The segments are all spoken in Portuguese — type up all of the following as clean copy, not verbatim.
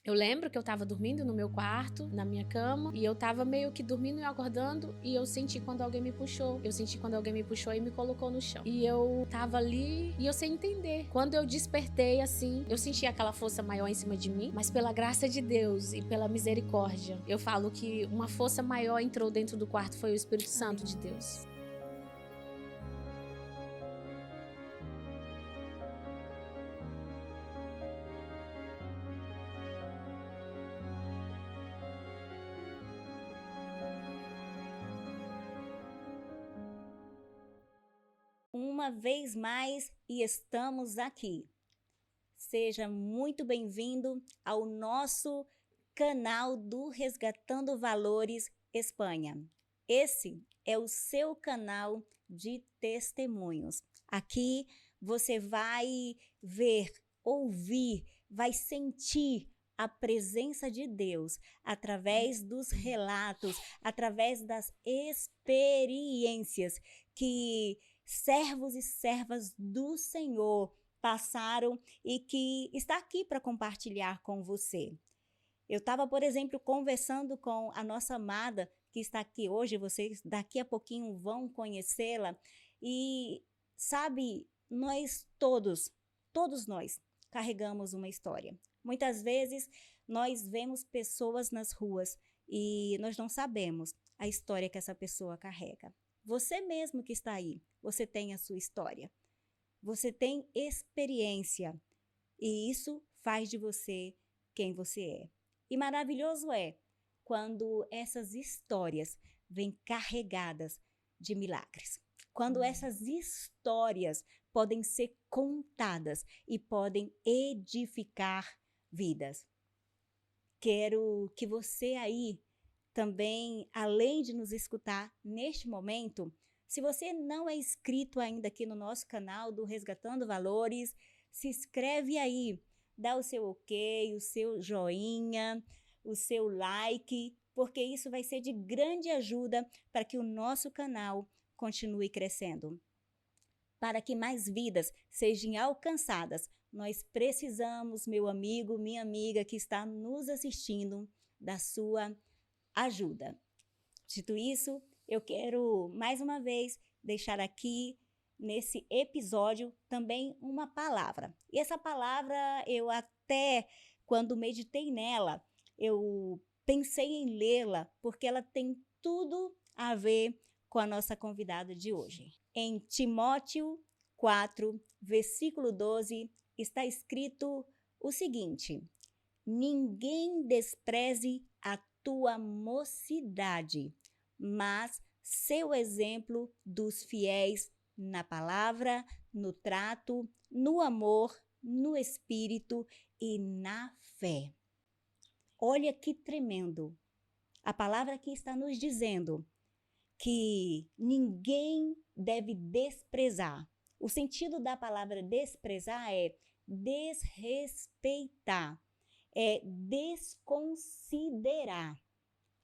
Eu lembro que eu tava dormindo no meu quarto, na minha cama, e eu tava meio que dormindo e acordando, e eu senti quando alguém me puxou. Eu senti quando alguém me puxou e me colocou no chão. E eu tava ali, e eu sem entender. Quando eu despertei, assim, eu senti aquela força maior em cima de mim, mas pela graça de Deus e pela misericórdia, eu falo que uma força maior entrou dentro do quarto, foi o Espírito Santo de Deus. Uma vez mais e estamos aqui. Seja muito bem-vindo ao nosso canal do Resgatando Valores Espanha. Esse é o seu canal de testemunhos. Aqui você vai ver, ouvir, vai sentir a presença de Deus através dos relatos, através das experiências que servos e servas do Senhor passaram e que está aqui para compartilhar com você. Eu estava, por exemplo, conversando com a nossa amada que está aqui hoje, vocês daqui a pouquinho vão conhecê-la, e sabe, todos nós carregamos uma história. Muitas vezes nós vemos pessoas nas ruas e nós não sabemos a história que essa pessoa carrega. Você mesmo que está aí, você tem a sua história. Você tem experiência e isso faz de você quem você é. E maravilhoso é quando essas histórias vêm carregadas de milagres. Quando essas histórias podem ser contadas e podem edificar vidas. Quero que você aí também, além de nos escutar neste momento, se você não é inscrito ainda aqui no nosso canal do Resgatando Valores, se inscreve aí, dá o seu ok, o seu joinha, o seu like, porque isso vai ser de grande ajuda para que o nosso canal continue crescendo. Para que mais vidas sejam alcançadas, nós precisamos, meu amigo, minha amiga que está nos assistindo, da sua ajuda. Dito isso, eu quero mais uma vez deixar aqui nesse episódio também uma palavra. E essa palavra eu até quando meditei nela, eu pensei em lê-la porque ela tem tudo a ver com a nossa convidada de hoje. Em Timóteo 4, versículo 12, está escrito o seguinte: ninguém despreze a tua mocidade, mas seu exemplo dos fiéis na palavra, no trato, no amor, no espírito e na fé. Olha que tremendo. A palavra aqui está nos dizendo que ninguém deve desprezar. O sentido da palavra desprezar é desrespeitar, é desconsiderar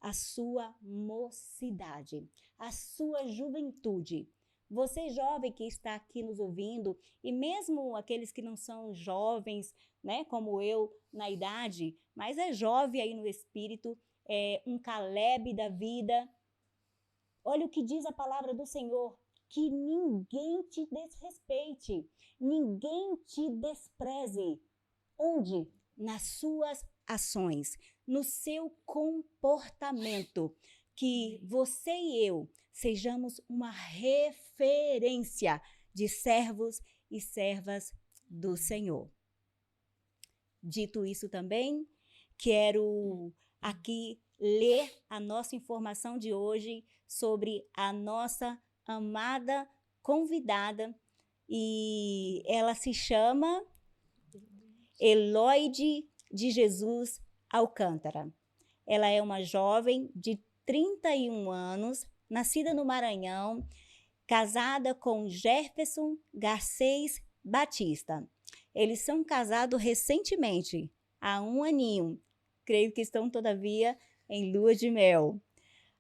a sua mocidade, a sua juventude. Você jovem que está aqui nos ouvindo, e mesmo aqueles que não são jovens, né, como eu na idade, mas é jovem aí no espírito, é um Caleb da vida. Olha o que diz a palavra do Senhor, que ninguém te desrespeite, ninguém te despreze. Onde? Nas suas ações, no seu comportamento, que você e eu sejamos uma referência de servos e servas do Senhor. Dito isso também, quero aqui ler a nossa informação de hoje sobre a nossa amada convidada, e ela se chama Eloide de Jesus Alcântara. Ela é uma jovem de 31 anos, nascida no Maranhão, casada com Jefferson Garcês Batista. Eles são casados recentemente, há um aninho. Creio que estão, todavia, em lua de mel.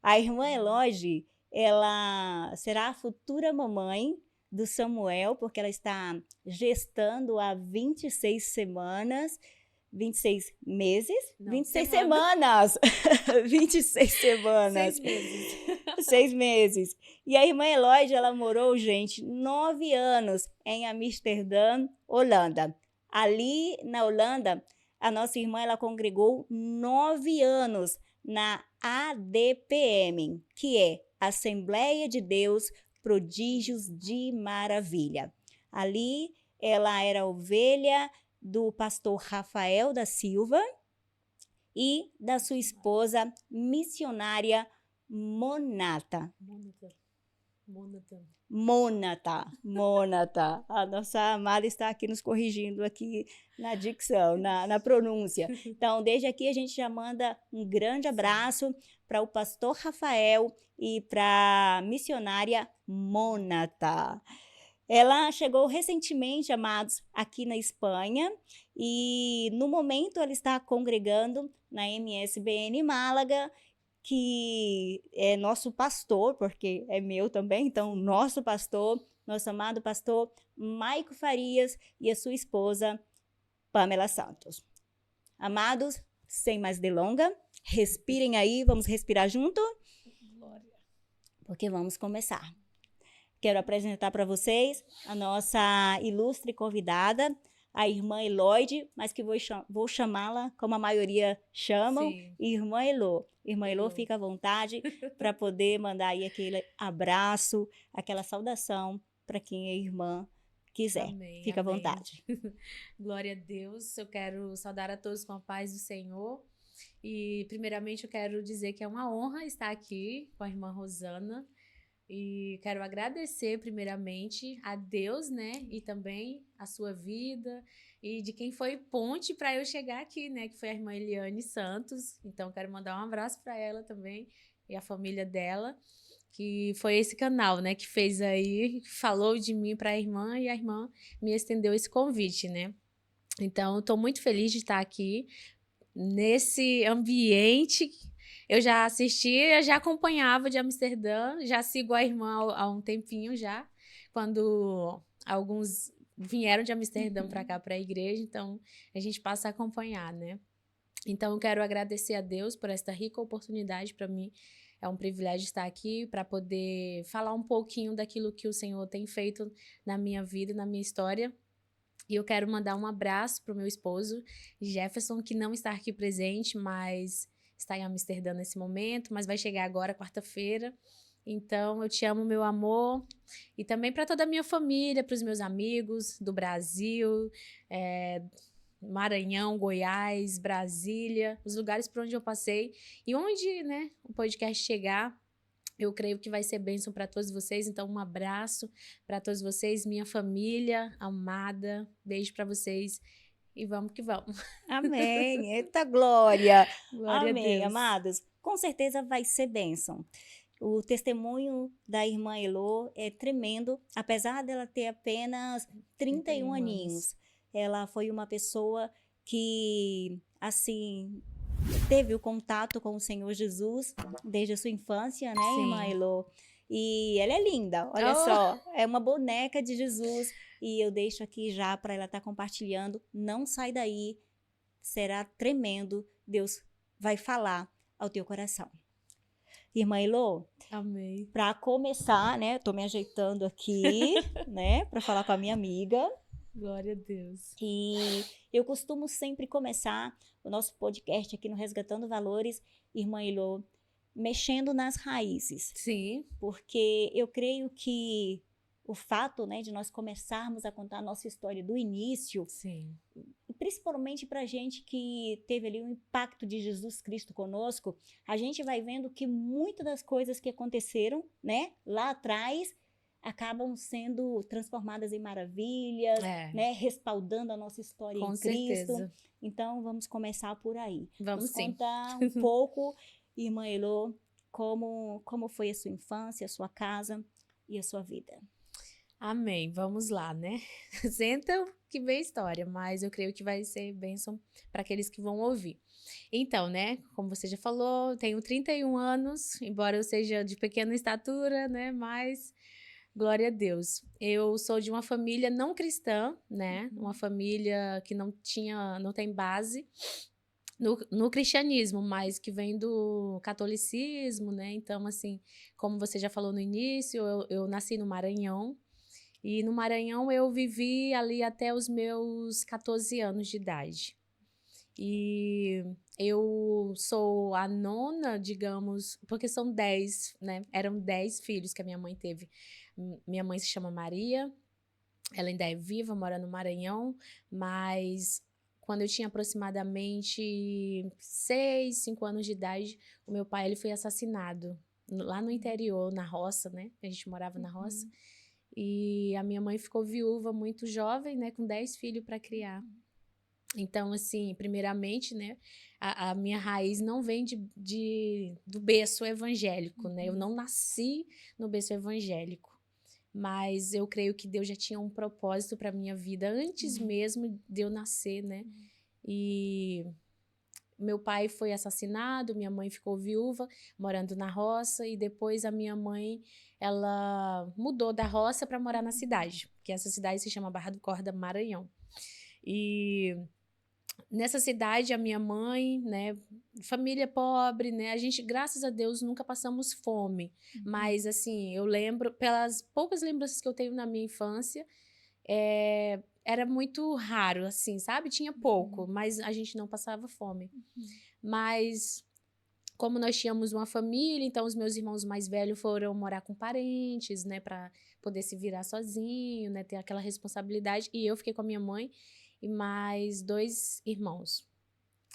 A irmã Eloide, ela será a futura mamãe do Samuel, porque ela está gestando há 26 semanas, 26 meses? Não, 26 semanas! 26 semanas. 6 meses. 6 meses. E a irmã Eloide, ela morou, gente, 9 anos em Amsterdã, Holanda. Ali na Holanda, a nossa irmã, ela congregou 9 anos na ADPM, que é Assembleia de Deus Prodígios de Maravilha. Ali, ela era ovelha do pastor Rafael da Silva e da sua esposa missionária Monata. Monata. A nossa amada está aqui nos corrigindo aqui na dicção, na pronúncia. Então, desde aqui a gente já manda um grande abraço para o pastor Rafael e para a missionária Monata. Ela chegou recentemente, amados, aqui na Espanha e no momento ela está congregando na MSBN Málaga, que é nosso pastor, porque é meu também, então nosso pastor, nosso amado pastor Maico Farias e a sua esposa Pamela Santos. Amados, sem mais delonga, respirem aí, vamos respirar junto? Glória. Porque vamos começar. Quero apresentar para vocês a nossa ilustre convidada, a irmã Eloide, mas que vou chamá-la como a maioria chamam, Sim. Irmã Elô. Irmã Elô, Elô. fica à vontade para poder mandar aí aquele abraço, aquela saudação para quem a irmã quiser. Amém, Fica amém. à vontade. Glória a Deus. Eu quero saudar a todos com a paz do Senhor. E, primeiramente, eu quero dizer que é uma honra estar aqui com a irmã Rosana. E quero agradecer, primeiramente, a Deus, né? E também a sua vida e de quem foi ponte para eu chegar aqui, né? Que foi a irmã Eliane Santos. Então, quero mandar um abraço para ela também e a família dela, que foi esse canal, né? Que fez aí, falou de mim para a irmã e a irmã me estendeu esse convite, né? Então, estou muito feliz de estar aqui nesse ambiente. Eu já assistia, já acompanhava de Amsterdã, já sigo a irmã há um tempinho já, quando alguns vieram de Amsterdã para cá, para a igreja, então a gente passa a acompanhar, né? Então eu quero agradecer a Deus por esta rica oportunidade para mim. É um privilégio estar aqui para poder falar um pouquinho daquilo que o Senhor tem feito na minha vida, na minha história. E eu quero mandar um abraço para o meu esposo, Jefferson, que não está aqui presente, mas está em Amsterdã nesse momento, mas vai chegar agora, quarta-feira. Então, eu te amo, meu amor. E também para toda a minha família, para os meus amigos do Brasil, Maranhão, Goiás, Brasília, os lugares por onde eu passei. E onde, né, o podcast chegar, eu creio que vai ser bênção para todos vocês. Então, um abraço para todos vocês, minha família amada. Beijo para vocês e vamos que vamos. Amém. Eita glória. Glória Amém, a Deus. amados. Com certeza vai ser bênção. O testemunho da irmã Elô é tremendo, apesar dela ter apenas 31 aninhos. Ela foi uma pessoa que, assim, teve o contato com o Senhor Jesus desde a sua infância, né, Sim. irmã Elô? E ela é linda, olha só, é uma boneca de Jesus. E eu deixo aqui já para ela estar compartilhando. Não sai daí, será tremendo. Deus vai falar ao teu coração. Irmã Elô, amém. Para começar, né, tô me ajeitando aqui, né, para falar com a minha amiga. Glória a Deus. E eu costumo sempre começar o nosso podcast aqui no Resgatando Valores, irmã Elô, mexendo nas raízes. Sim. Porque eu creio que o fato, né, de nós começarmos a contar a nossa história do início, sim, principalmente para a gente que teve ali o impacto de Jesus Cristo conosco, a gente vai vendo que muitas das coisas que aconteceram, né, lá atrás, acabam sendo transformadas em maravilhas, né, respaldando a nossa história com em Cristo. certeza. Então, vamos começar por aí. Vamos sim. Contar um pouco, irmã Elô, como foi a sua infância, a sua casa e a sua vida. Amém, vamos lá, né? Senta que vem história, mas eu creio que vai ser bênção para aqueles que vão ouvir. Então, né, como você já falou, tenho 31 anos, embora eu seja de pequena estatura, né, mas Glória a Deus. Eu sou de uma família não cristã, né? Uma família que não tem base no cristianismo, mas que vem do catolicismo, né? Então, assim, como você já falou no início, eu nasci no Maranhão. E no Maranhão eu vivi ali até os meus 14 anos de idade. E eu sou a nona, digamos, porque são 10, né? Eram 10 filhos que a minha mãe teve. Minha mãe se chama Maria, ela ainda é viva, mora no Maranhão, mas quando eu tinha aproximadamente 6, 5 anos de idade, o meu pai ele foi assassinado lá no interior, na roça, né? A gente morava na roça. E a minha mãe ficou viúva muito jovem, né? Com 10 filhos para criar. Então, assim, primeiramente, né, a minha raiz não vem do berço evangélico, né? Eu não nasci no berço evangélico, mas eu creio que Deus já tinha um propósito para minha vida antes mesmo de eu nascer, né? E meu pai foi assassinado, minha mãe ficou viúva, morando na roça, e depois a minha mãe, ela mudou da roça para morar na cidade, que essa cidade se chama Barra do Corda, Maranhão. E nessa cidade, a minha mãe, né, família pobre, né, a gente, graças a Deus, nunca passamos fome, mas, assim, eu lembro, pelas poucas lembranças que eu tenho na minha infância, era muito raro, assim, sabe? Tinha pouco, mas a gente não passava fome. Mas, como nós tínhamos uma família, então os meus irmãos mais velhos foram morar com parentes, né, para poder se virar sozinho, né, ter aquela responsabilidade, e eu fiquei com a minha mãe e mais 2 irmãos.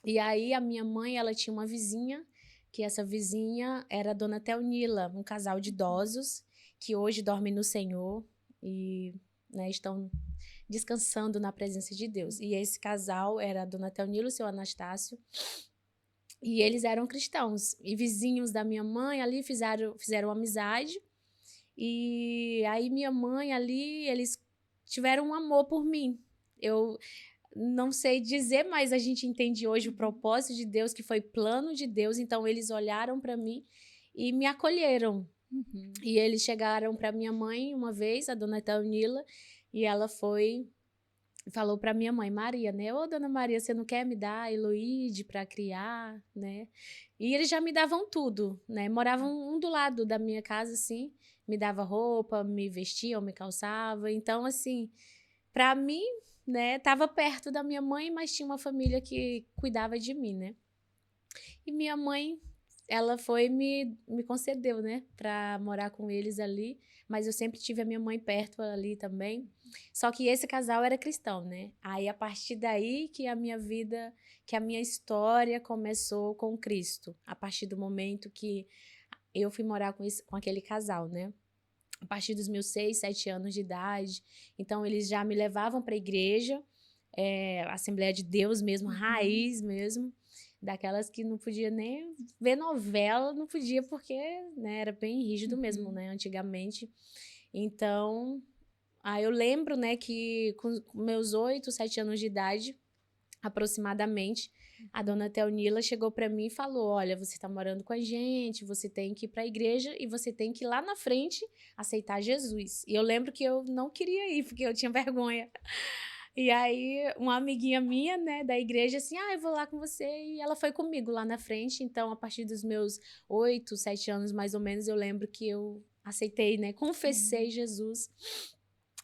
E aí a minha mãe, ela tinha uma vizinha, que essa vizinha era a dona Teonila, um casal de idosos que hoje dormem no Senhor e, né, estão descansando na presença de Deus. E esse casal era a dona Teonila e o seu Anastácio, e eles eram cristãos. E vizinhos da minha mãe ali fizeram amizade, e aí minha mãe ali, eles tiveram um amor por mim. Eu não sei dizer, mas a gente entende hoje o propósito de Deus, que foi plano de Deus. Então, eles olharam para mim e me acolheram. E eles chegaram para minha mãe uma vez, a dona Teonila, e ela falou para minha mãe, Maria, né? Ô, dona Maria, você não quer me dar a Heloíde para criar, né? E eles já me davam tudo, né? Moravam um do lado da minha casa, assim, me dava roupa, me vestiam, me calçava. Então, assim, para mim, né, tava perto da minha mãe, mas tinha uma família que cuidava de mim, né? E minha mãe, ela me concedeu, né, para morar com eles ali, mas eu sempre tive a minha mãe perto ali também. Só que esse casal era cristão, né? Aí a partir daí que a minha vida, que a minha história começou com Cristo, a partir do momento que eu fui morar com aquele casal, né? A partir dos meus 6, 7 anos de idade. Então, eles já me levavam para a igreja, Assembleia de Deus mesmo, raiz mesmo, daquelas que não podia nem ver novela, não podia porque, né, era bem rígido mesmo, né, antigamente. Então, eu lembro, né, que com meus 8, 7 anos de idade, aproximadamente, a dona Teonila chegou para mim e falou, olha, você tá morando com a gente, você tem que ir para a igreja e você tem que ir lá na frente aceitar Jesus. E eu lembro que eu não queria ir, porque eu tinha vergonha. E aí, uma amiguinha minha, né, da igreja, assim, eu vou lá com você. E ela foi comigo lá na frente. Então, a partir dos meus 8, 7 anos, mais ou menos, eu lembro que eu aceitei, né, confessei Jesus.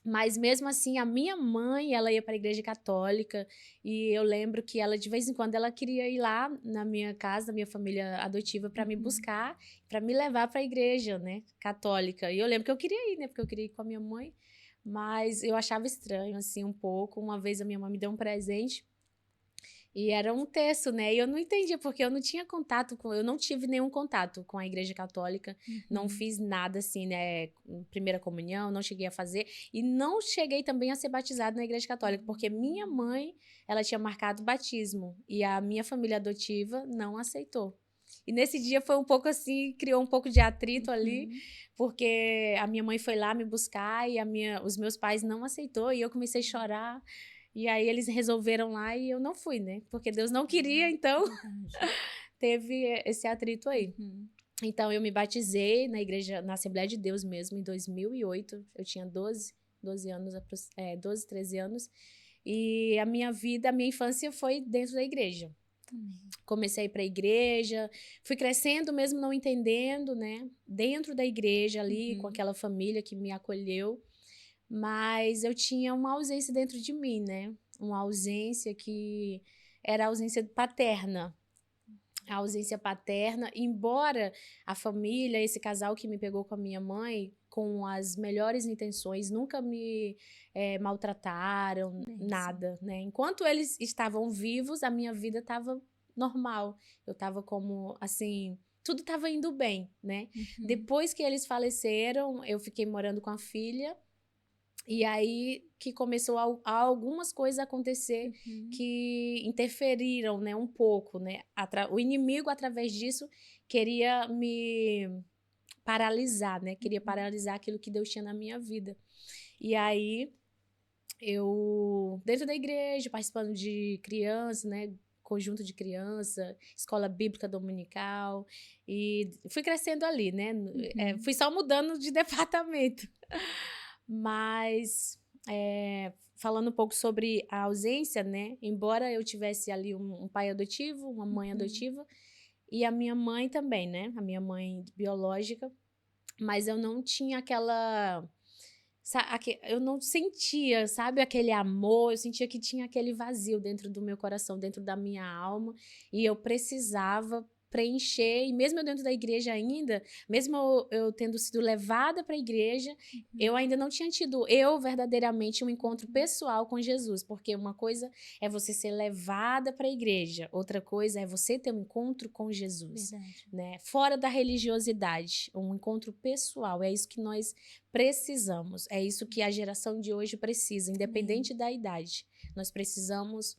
Mas mesmo assim, a minha mãe, ela ia para a igreja católica, e eu lembro que ela, de vez em quando, ela queria ir lá na minha casa, na minha família adotiva, para me buscar, para me levar para a igreja, né, católica. E eu lembro que eu queria ir, né, porque eu queria ir com a minha mãe, mas eu achava estranho, assim, um pouco. Uma vez a minha mãe me deu um presente, e era um texto, né? E eu não entendia, porque eu não tinha eu não tive nenhum contato com a igreja católica, não fiz nada assim, né? Primeira comunhão, não cheguei a fazer. E não cheguei também a ser batizada na igreja católica, porque minha mãe, ela tinha marcado batismo, e a minha família adotiva não aceitou. E nesse dia foi um pouco assim, criou um pouco de atrito ali, porque a minha mãe foi lá me buscar e os meus pais não aceitou, e eu comecei a chorar. E aí eles resolveram lá e eu não fui, né? Porque Deus não queria, então teve esse atrito aí. Então, eu me batizei na igreja, na Assembleia de Deus mesmo, em 2008. Eu tinha 12 anos, 12, 13 anos. E a minha vida, a minha infância foi dentro da igreja. Comecei a ir para a igreja, fui crescendo mesmo não entendendo, né? Dentro da igreja ali, com aquela família que me acolheu. Mas eu tinha uma ausência dentro de mim, né? Uma ausência que era a ausência paterna. A ausência paterna, embora a família, esse casal que me pegou com a minha mãe, com as melhores intenções, nunca me maltrataram, nada, né? Enquanto eles estavam vivos, a minha vida estava normal. Eu estava como, assim, tudo estava indo bem, né? Depois que eles faleceram, eu fiquei morando com a filha. E aí que começou algumas coisas a acontecer que interferiram, né, um pouco, né? O inimigo, através disso, queria me paralisar, né? Queria paralisar aquilo que Deus tinha na minha vida. E aí, eu, dentro da igreja, participando de criança, né? Conjunto de criança, escola bíblica dominical, e fui crescendo ali, né? Fui só mudando de departamento. Mas, falando um pouco sobre a ausência, né? Embora eu tivesse ali um pai adotivo, uma mãe adotiva, e a minha mãe também, né? A minha mãe biológica, mas eu não tinha aquela... Eu não sentia, sabe, aquele amor, eu sentia que tinha aquele vazio dentro do meu coração, dentro da minha alma, e eu precisava preencher, e mesmo eu dentro da igreja ainda, mesmo eu tendo sido levada para a igreja, eu ainda não tinha tido, verdadeiramente, um encontro pessoal com Jesus, porque uma coisa é você ser levada para a igreja, outra coisa é você ter um encontro com Jesus, né? Fora da religiosidade, um encontro pessoal, é isso que nós precisamos, é isso que a geração de hoje precisa, independente da idade. Nós precisamos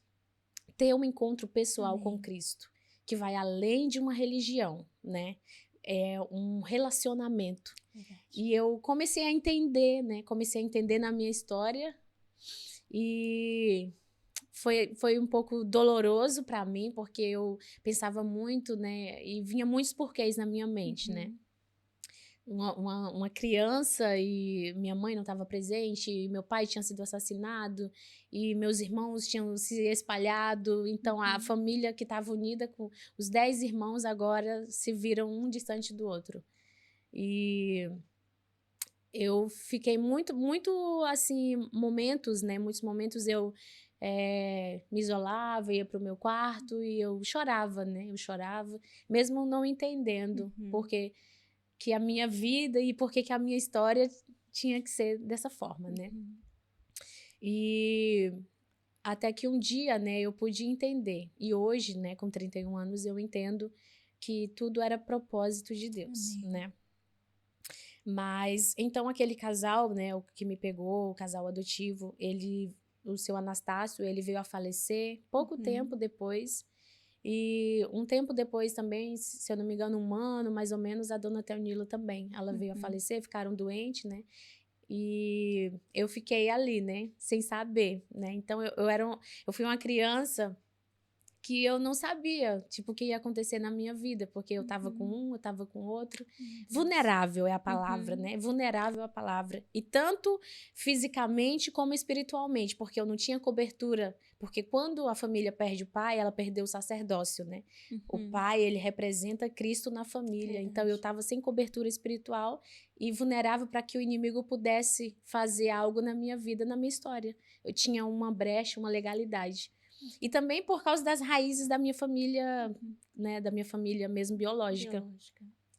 ter um encontro pessoal com Cristo, que vai além de uma religião, né? É um relacionamento. E eu comecei a entender, né? Comecei a entender na minha história e foi um pouco doloroso para mim, porque eu pensava muito, né? E vinha muitos porquês na minha mente, né? Uma criança e minha mãe não estava presente, e meu pai tinha sido assassinado e meus irmãos tinham se espalhado, então a família que estava unida com os 10 irmãos agora se viram um distante do outro. E eu fiquei muito assim, muitos momentos eu me isolava, ia para o meu quarto e eu chorava, né? Eu chorava, mesmo não entendendo, porque que a minha vida e por que a minha história tinha que ser dessa forma, né? E até que um dia, né, eu pude entender. E hoje, né, com 31 anos, eu entendo que tudo era propósito de Deus, né? Mas, então, aquele casal, né, o que me pegou, o casal adotivo, o seu Anastácio, ele veio a falecer pouco tempo depois. E um tempo depois também, se eu não me engano, um ano, mais ou menos, a dona Teonila também. Ela veio a falecer, ficaram doentes, né? E eu fiquei ali, né? Sem saber, né? Então, eu fui uma criança que eu não sabia, tipo, o que ia acontecer na minha vida, porque eu tava com um, eu tava com outro. Vulnerável é a palavra, né? Vulnerável é a palavra. E tanto fisicamente como espiritualmente, porque eu não tinha cobertura. Porque quando a família perde o pai, ela perdeu o sacerdócio, né? O pai, ele representa Cristo na família. Então, eu tava sem cobertura espiritual e vulnerável para que o inimigo pudesse fazer algo na minha vida, na minha história. Eu tinha uma brecha, uma legalidade. E também por causa das raízes da minha família, né, da minha família mesmo biológica,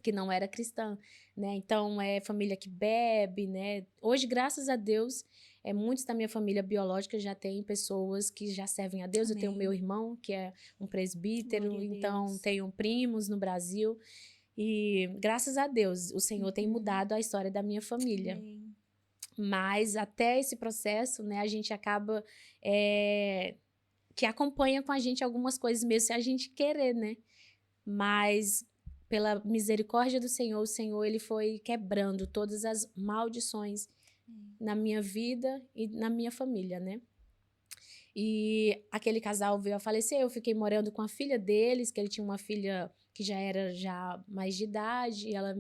que não era cristã, né? Então, é família que bebe, né? Hoje, graças a Deus, muitos da minha família biológica já tem pessoas que já servem a Deus. Amém. Eu tenho o meu irmão, que é um presbítero, então tenho primos no Brasil. E graças a Deus, o Senhor tem mudado a história da minha família. Amém. Mas até esse processo, né, a gente acaba... que acompanha com a gente algumas coisas mesmo, se a gente querer, né? Mas, pela misericórdia do Senhor, o Senhor, ele foi quebrando todas as maldições na minha vida e na minha família, né? E aquele casal veio a falecer, eu fiquei morando com a filha deles, que ele tinha uma filha que já era mais de idade, e ela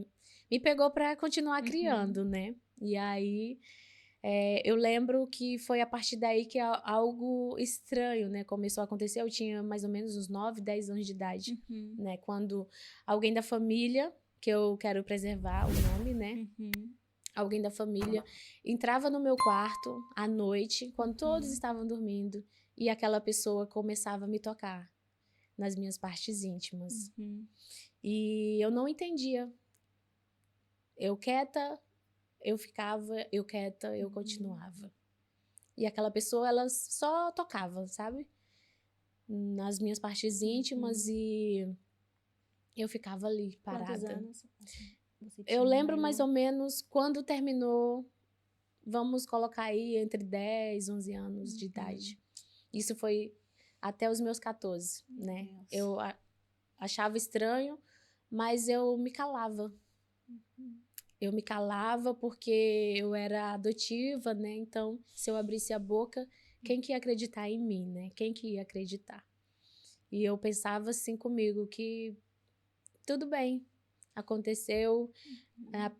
me pegou para continuar criando, né? E aí eu lembro que foi a partir daí que algo estranho, né, começou a acontecer. Eu tinha mais ou menos uns 9, 10 anos de idade, né? Quando alguém da família, que eu quero preservar o nome, né? Alguém da família entrava no meu quarto à noite, quando todos estavam dormindo, e aquela pessoa começava a me tocar nas minhas partes íntimas. E eu não entendia. Eu quieta, eu ficava, eu quieta, eu continuava. E aquela pessoa, ela só tocava, sabe? Nas minhas partes íntimas e eu ficava ali, parada. Quantos anos você Eu tinha, lembro Mailu? mais ou menos quando terminou, vamos colocar aí entre 10, 11 anos de idade. Isso foi até os meus 14, né? Deus. Eu achava estranho, mas eu me calava. Eu me calava porque eu era adotiva, né? Então, se eu abrisse a boca, quem que ia acreditar em mim, né? Quem que ia acreditar? E eu pensava assim comigo, que tudo bem, aconteceu,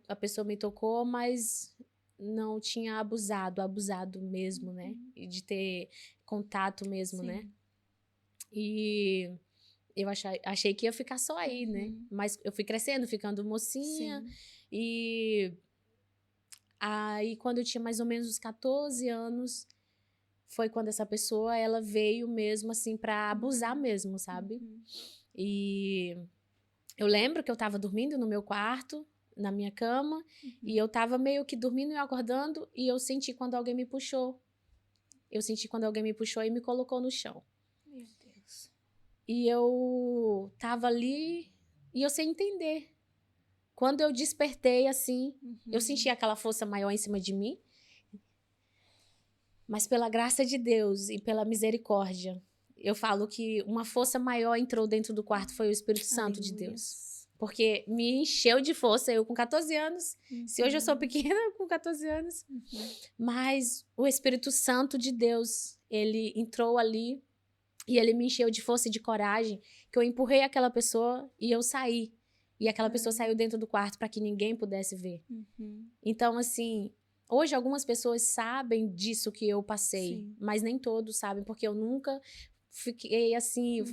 a pessoa me tocou, mas não tinha abusado mesmo, né? E de ter contato mesmo, né? E eu achei que ia ficar só aí, né? Mas eu fui crescendo, ficando mocinha. E aí, quando eu tinha mais ou menos uns 14 anos, foi quando essa pessoa, ela veio mesmo, assim, pra abusar mesmo, sabe? E eu lembro que eu tava dormindo no meu quarto, na minha cama, e eu tava meio que dormindo e acordando, e eu senti quando alguém me puxou. Eu senti quando alguém me puxou e me colocou no chão. Meu Deus. E eu tava ali e eu sem entender. Quando eu despertei, assim, eu senti aquela força maior em cima de mim. Mas pela graça de Deus e pela misericórdia, eu falo que uma força maior entrou dentro do quarto, foi o Espírito Santo de Deus. Porque me encheu de força, eu com 14 anos. Se hoje eu sou pequena, com 14 anos. Mas o Espírito Santo de Deus, ele entrou ali e ele me encheu de força e de coragem, que eu empurrei aquela pessoa e eu saí. E aquela pessoa saiu dentro do quarto para que ninguém pudesse ver. Então, assim, hoje algumas pessoas sabem disso que eu passei, mas nem todos sabem, porque eu nunca fiquei, assim,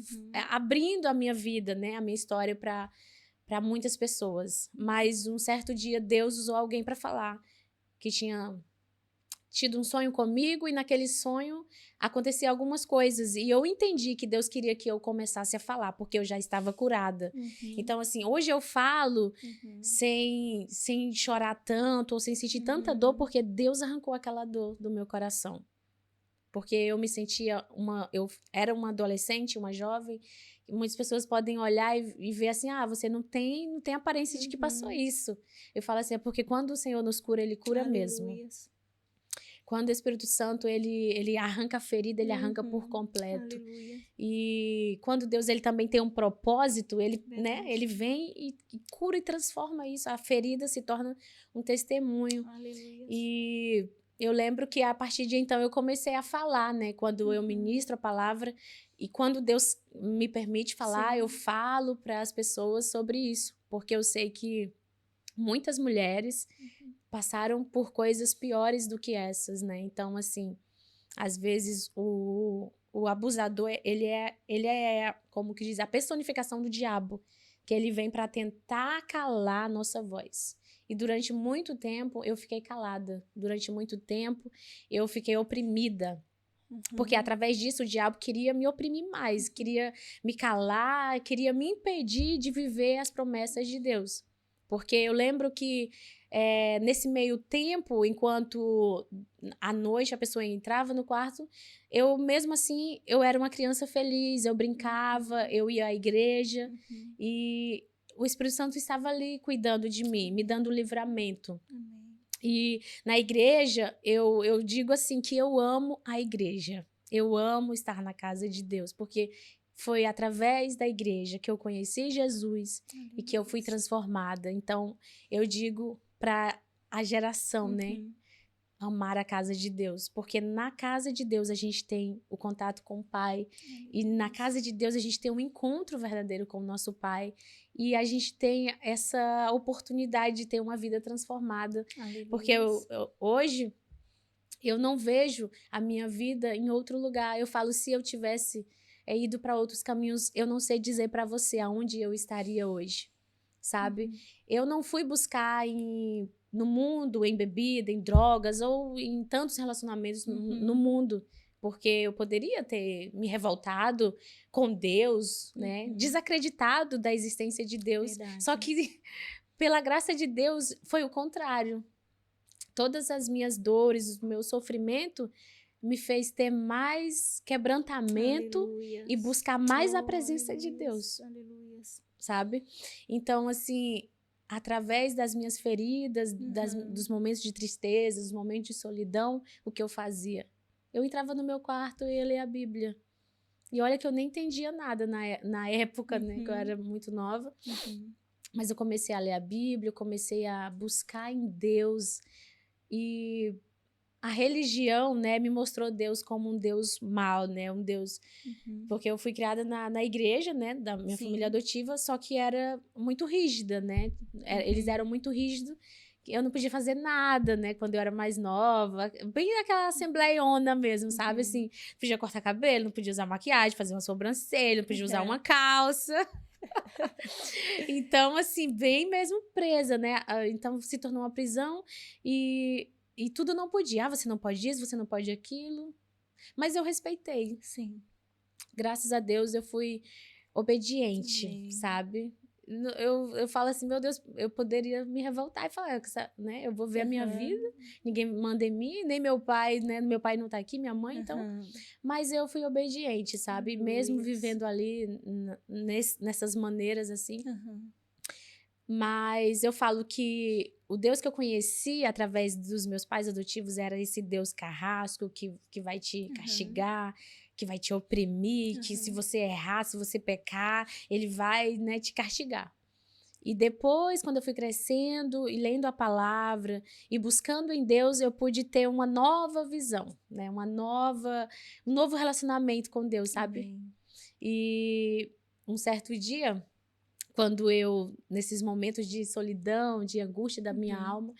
abrindo a minha vida, né, a minha história para muitas pessoas. Mas um certo dia Deus usou alguém para falar que tinha tido um sonho comigo e naquele sonho acontecia algumas coisas e eu entendi que Deus queria que eu começasse a falar, porque eu já estava curada. Então, assim, hoje eu falo sem chorar tanto ou sem sentir tanta dor, porque Deus arrancou aquela dor do meu coração. Porque eu me sentia eu era uma adolescente, uma jovem, e muitas pessoas podem olhar e ver assim, você não tem aparência de que passou isso. Eu falo assim, é porque quando o Senhor nos cura, Ele cura mesmo. Quando o Espírito Santo, ele arranca a ferida, ele arranca por completo. Aleluia. E quando Deus, ele também tem um propósito, ele, né, ele vem e cura e transforma isso. A ferida se torna um testemunho. Aleluia. E eu lembro que a partir de então eu comecei a falar, né, quando eu ministro a palavra. E quando Deus me permite falar, eu falo para as pessoas sobre isso. Porque eu sei que muitas mulheres passaram por coisas piores do que essas, né? Então, assim, às vezes o abusador, ele é, como que diz, a personificação do diabo, que ele vem para tentar calar a nossa voz. E durante muito tempo eu fiquei calada. Durante muito tempo eu fiquei oprimida. Porque através disso o diabo queria me oprimir mais, queria me calar, queria me impedir de viver as promessas de Deus. Porque eu lembro que nesse meio tempo, enquanto à noite a pessoa entrava no quarto, eu mesmo assim, eu era uma criança feliz, eu brincava, eu ia à igreja e o Espírito Santo estava ali cuidando de mim, me dando livramento. E na igreja, eu digo assim que eu amo a igreja. Eu amo estar na casa de Deus, porque foi através da igreja que eu conheci Jesus e que eu fui transformada. Então, eu digo para a geração, né? amar a casa de Deus, porque na casa de Deus a gente tem o contato com o Pai, e na casa de Deus a gente tem um encontro verdadeiro com o nosso Pai, e a gente tem essa oportunidade de ter uma vida transformada, porque hoje eu não vejo a minha vida em outro lugar. Eu falo, se eu tivesse ido para outros caminhos, eu não sei dizer para você aonde eu estaria hoje, sabe? Eu não fui buscar no mundo, em bebida, em drogas ou em tantos relacionamentos no mundo, porque eu poderia ter me revoltado com Deus, né? Desacreditado da existência de Deus. Verdade. Só que, pela graça de Deus, foi o contrário. Todas as minhas dores, o meu sofrimento me fez ter mais quebrantamento. Aleluias. E buscar mais a presença de Deus. Aleluias. Sabe? Então, assim, através das minhas feridas, dos momentos de tristeza, dos momentos de solidão, o que eu fazia? Eu entrava no meu quarto e ia ler a Bíblia. E olha que eu nem entendia nada na época, né? Que eu era muito nova. Mas eu comecei a ler a Bíblia, eu comecei a buscar em Deus. E a religião, né, me mostrou Deus como um Deus mau, né? Um Deus... Porque eu fui criada na igreja, né, da minha família adotiva, só que era muito rígida, né? Eles eram muito rígidos, eu não podia fazer nada, né, quando eu era mais nova, bem naquela assembleiona mesmo, sabe? Assim, não podia cortar cabelo, não podia usar maquiagem, fazer uma sobrancelha, não podia usar uma calça. Então, assim, bem mesmo presa, né? Então, se tornou uma prisão e tudo não podia. Você não pode isso, você não pode aquilo. Mas eu respeitei. Sim. Graças a Deus, eu fui obediente, sabe? Eu falo assim, meu Deus, eu poderia me revoltar e falar, né? Eu vou ver a minha vida, ninguém manda em mim, nem meu pai, né? Meu pai não tá aqui, minha mãe, então... Mas eu fui obediente, sabe? Mesmo vivendo ali nessas maneiras, assim. Mas eu falo que o Deus que eu conheci através dos meus pais adotivos era esse Deus carrasco que vai te castigar, que vai te oprimir, que se você errar, se você pecar, ele vai, né, te castigar. E depois, quando eu fui crescendo e lendo a palavra e buscando em Deus, eu pude ter uma nova visão, né? Um novo relacionamento com Deus, sabe? E um certo dia, quando nesses momentos de solidão, de angústia da minha alma,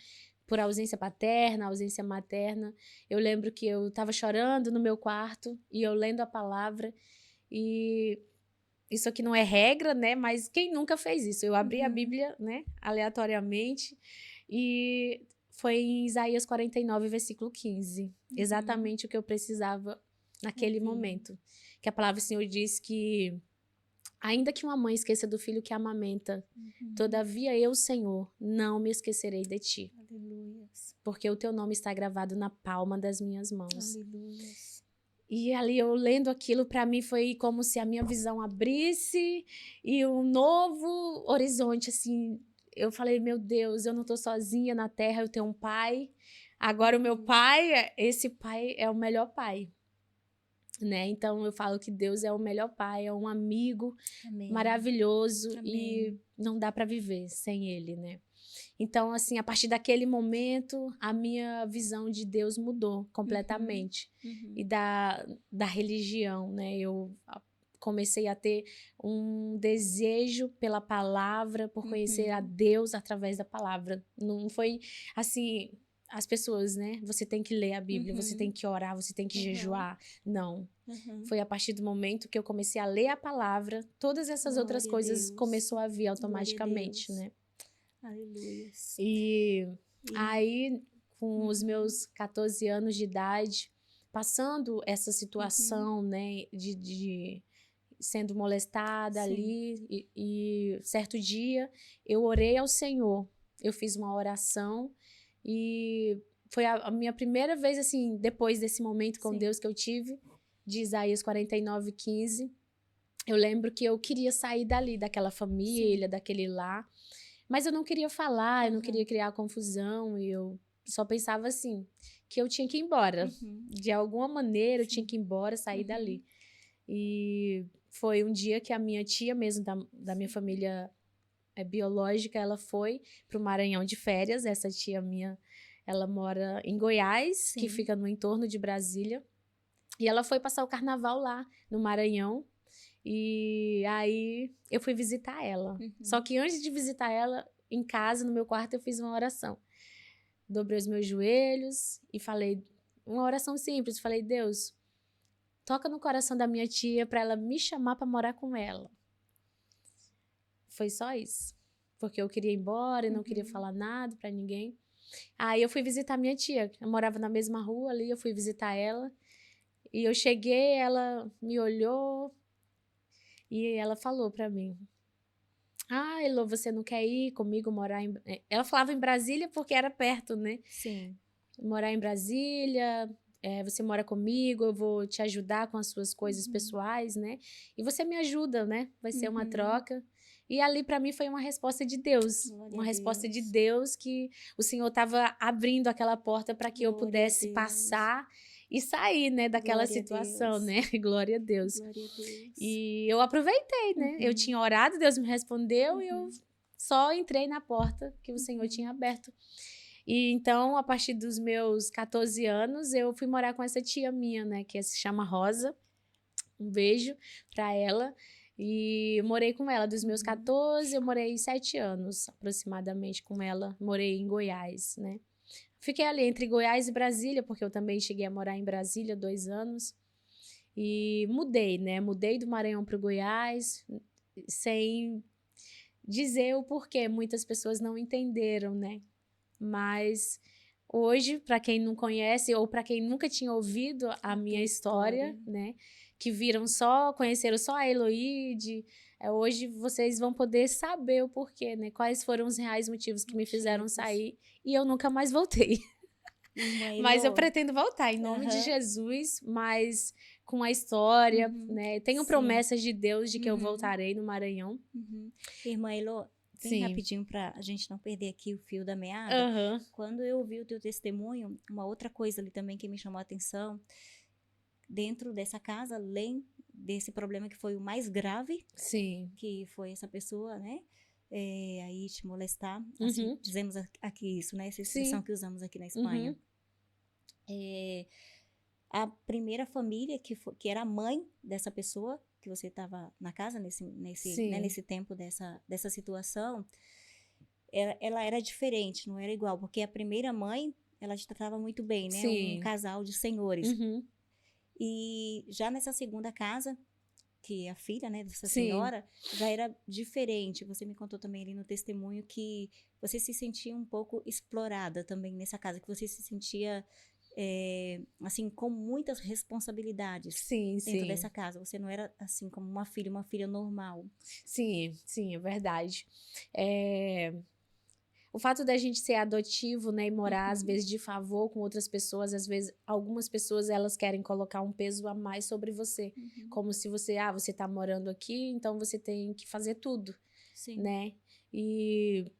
por ausência paterna, ausência materna, eu lembro que eu estava chorando no meu quarto e eu lendo a palavra, e isso aqui não é regra, né? Mas quem nunca fez isso? Eu abri a Bíblia, né? Aleatoriamente, e foi em Isaías 49, versículo 15. Exatamente o que eu precisava naquele momento. Que a palavra do Senhor diz que ainda que uma mãe esqueça do filho que amamenta, todavia eu, Senhor, não me esquecerei de ti. Aleluias. Porque o teu nome está gravado na palma das minhas mãos. Aleluias. E ali eu lendo aquilo, para mim foi como se a minha visão abrisse e um novo horizonte, assim. Eu falei, meu Deus, eu não tô sozinha na terra, eu tenho um pai. Agora o meu pai, esse pai é o melhor pai. Né? Então eu falo que Deus é o melhor pai, é um amigo maravilhoso. E não dá para viver sem ele, né? Então, assim, a partir daquele momento, a minha visão de Deus mudou completamente. E da religião, né? Eu comecei a ter um desejo pela palavra, por conhecer a Deus através da palavra. Não foi assim... As pessoas, né? Você tem que ler a Bíblia, você tem que orar, você tem que jejuar. Não. Foi a partir do momento que eu comecei a ler a palavra, todas essas outras coisas começou a vir automaticamente, né? Aleluia. E aí, com os meus 14 anos de idade, passando essa situação, né? De sendo molestada ali, e certo dia eu orei ao Senhor. Eu fiz uma oração. E foi a minha primeira vez, assim, depois desse momento com Deus que eu tive, de Isaías 49, 15. Eu lembro que eu queria sair dali, daquela família, daquele lar. Mas eu não queria falar, eu não queria criar confusão. E eu só pensava, assim, que eu tinha que ir embora. De alguma maneira, eu tinha que ir embora, sair dali. E foi um dia que a minha tia mesmo, da minha família biológica, ela foi para o Maranhão de férias. Essa tia minha, Ela mora em Goiás, que Sim. fica no entorno de Brasília. E ela foi passar o carnaval lá, no Maranhão. E aí eu fui visitar ela. Só que antes de visitar ela, em casa, no meu quarto, eu fiz uma oração. Dobrei os meus joelhos e falei, uma oração simples, falei, Deus, toca no coração da minha tia para ela me chamar para morar com ela. Foi só isso. Porque eu queria ir embora e não queria falar nada para ninguém. Aí eu fui visitar minha tia, eu morava na mesma rua ali, eu fui visitar ela. E eu cheguei, ela me olhou e ela falou para mim, Elô, você não quer ir comigo morar em... Ela falava em Brasília porque era perto, né? Sim. Morar em Brasília, você mora comigo, eu vou te ajudar com as suas coisas pessoais, né? E você me ajuda, né? Vai ser uma troca. E ali para mim foi uma resposta de Deus. Glória Uma a resposta de Deus. Deus que o Senhor estava abrindo aquela porta para que eu Glória a pudesse Deus. passar e sair, né, daquela Glória a situação, Deus. né? Glória a Deus. Glória a Deus. E eu aproveitei, né? Eu tinha orado, Deus me respondeu e eu só entrei na porta que o Senhor tinha aberto. E então, a partir dos meus 14 anos, eu fui morar com essa tia minha, né? Que se chama Rosa. Um beijo pra ela. E morei com ela dos meus 14, eu morei 7 anos aproximadamente com ela. Morei em Goiás, né? Fiquei ali entre Goiás e Brasília, porque eu também cheguei a morar em Brasília 2 anos. E mudei, né? Mudei do Maranhão para o Goiás, sem dizer o porquê. Muitas pessoas não entenderam, né? Mas hoje, para quem não conhece ou para quem nunca tinha ouvido a minha história, né? Que conheceram só a Eloíde, hoje vocês vão poder saber o porquê, né? Quais foram os reais motivos que me fizeram sair e eu nunca mais voltei. Mas eu pretendo voltar, em nome de Jesus, mas com a história, né? Tenho promessas de Deus de que eu voltarei no Maranhão. Irmã Elô, bem rapidinho para a gente não perder aqui o fio da meada. Quando eu ouvi o teu testemunho, uma outra coisa ali também que me chamou a atenção, dentro dessa casa, além desse problema que foi o mais grave, que foi essa pessoa, né? Aí te molestar, assim, dizemos aqui isso, né? Essa expressão que usamos aqui na Espanha. A primeira família que era a mãe dessa pessoa, que você estava na casa nesse tempo dessa situação, ela era diferente, não era igual, porque a primeira mãe, ela te tratava muito bem, né? Um casal de senhores. E já nessa segunda casa, que é a filha, né, dessa senhora, já era diferente. Você me contou também ali no testemunho que você se sentia um pouco explorada também nessa casa, que você se sentia, assim, com muitas responsabilidades dentro dessa casa. Você não era, assim, como uma filha normal. Sim, é verdade. O fato da gente ser adotivo, né, e morar, às vezes, de favor com outras pessoas, às vezes, algumas pessoas, elas querem colocar um peso a mais sobre você. Como se você tá morando aqui, então você tem que fazer tudo, né? E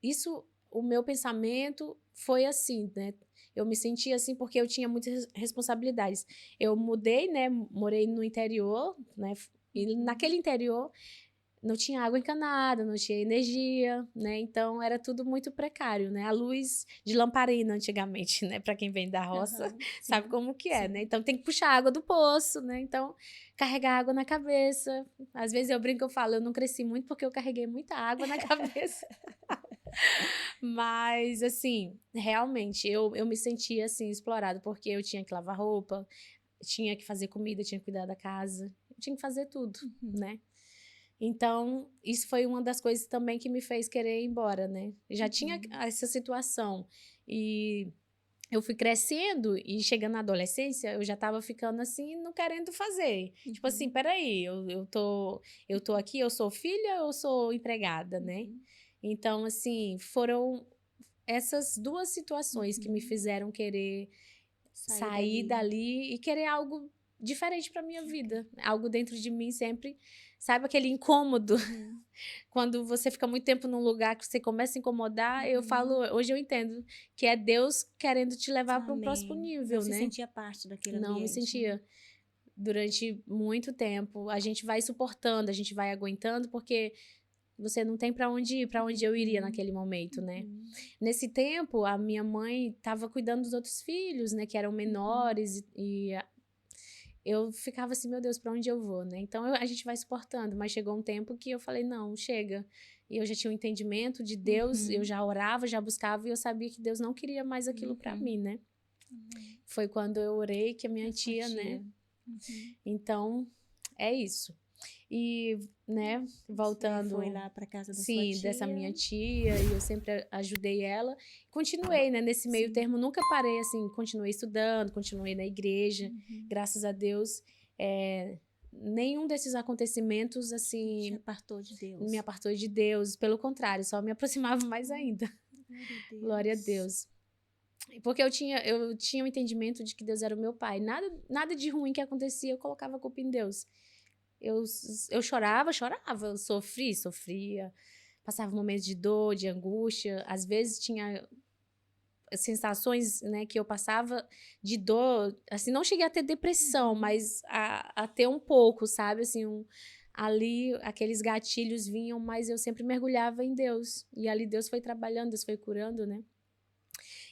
isso, o meu pensamento foi assim, né? Eu me sentia assim porque eu tinha muitas responsabilidades. Eu mudei, né, morei no interior, né, e naquele interior não tinha água encanada, não tinha energia, né? Então era tudo muito precário, né? A luz de lamparina antigamente, né? Para quem vem da roça, sabe como que é, né? Então tem que puxar água do poço, né? Então carregar água na cabeça. Às vezes eu brinco, eu falo, eu não cresci muito porque eu carreguei muita água na cabeça. Mas assim, realmente eu me sentia assim explorada porque eu tinha que lavar roupa, tinha que fazer comida, tinha que cuidar da casa, eu tinha que fazer tudo, né? Então, isso foi uma das coisas também que me fez querer ir embora, né? Já tinha essa situação. E eu fui crescendo e chegando na adolescência, eu já tava ficando assim, não querendo fazer. Tipo assim, peraí, eu tô aqui, eu sou filha ou sou empregada, né? Então, assim, foram essas duas situações que me fizeram querer sair dali e querer algo diferente para minha vida. Algo dentro de mim sempre, sabe aquele incômodo? Quando você fica muito tempo num lugar que você começa a incomodar, eu falo, hoje eu entendo que é Deus querendo te levar para um próximo nível, Não né? se sentia parte daquele ambiente. Não me sentia. Durante muito tempo, a gente vai suportando, a gente vai aguentando, porque Você não tem para onde ir, para onde eu iria naquele momento, né? Nesse tempo, a minha mãe estava cuidando dos outros filhos, né? Que eram menores eu ficava assim, meu Deus, para onde eu vou, né? Então, a gente vai suportando, mas chegou um tempo que eu falei, não, chega. E eu já tinha um entendimento de Deus, eu já orava, já buscava, e eu sabia que Deus não queria mais aquilo para mim, né? Foi quando eu orei que a minha tia, né? Então, é isso. E, né, voltando... Você foi lá para casa da sua tia? Sim, dessa minha tia, e eu sempre ajudei ela. Continuei, né, nesse meio termo, nunca parei, assim, continuei estudando, continuei na igreja, graças a Deus. Nenhum desses acontecimentos, assim... Me apartou de Deus, pelo contrário, só me aproximava mais ainda. Glória a Deus. Porque eu tinha um entendimento de que Deus era o meu pai. Nada de ruim que acontecia, eu colocava a culpa em Deus. Eu chorava, eu sofria, passava momentos de dor, de angústia, às vezes tinha sensações, né, que eu passava de dor, assim, não cheguei a ter depressão, mas a ter um pouco, sabe, assim, ali aqueles gatilhos vinham, mas eu sempre mergulhava em Deus, e ali Deus foi trabalhando, Deus foi curando, né.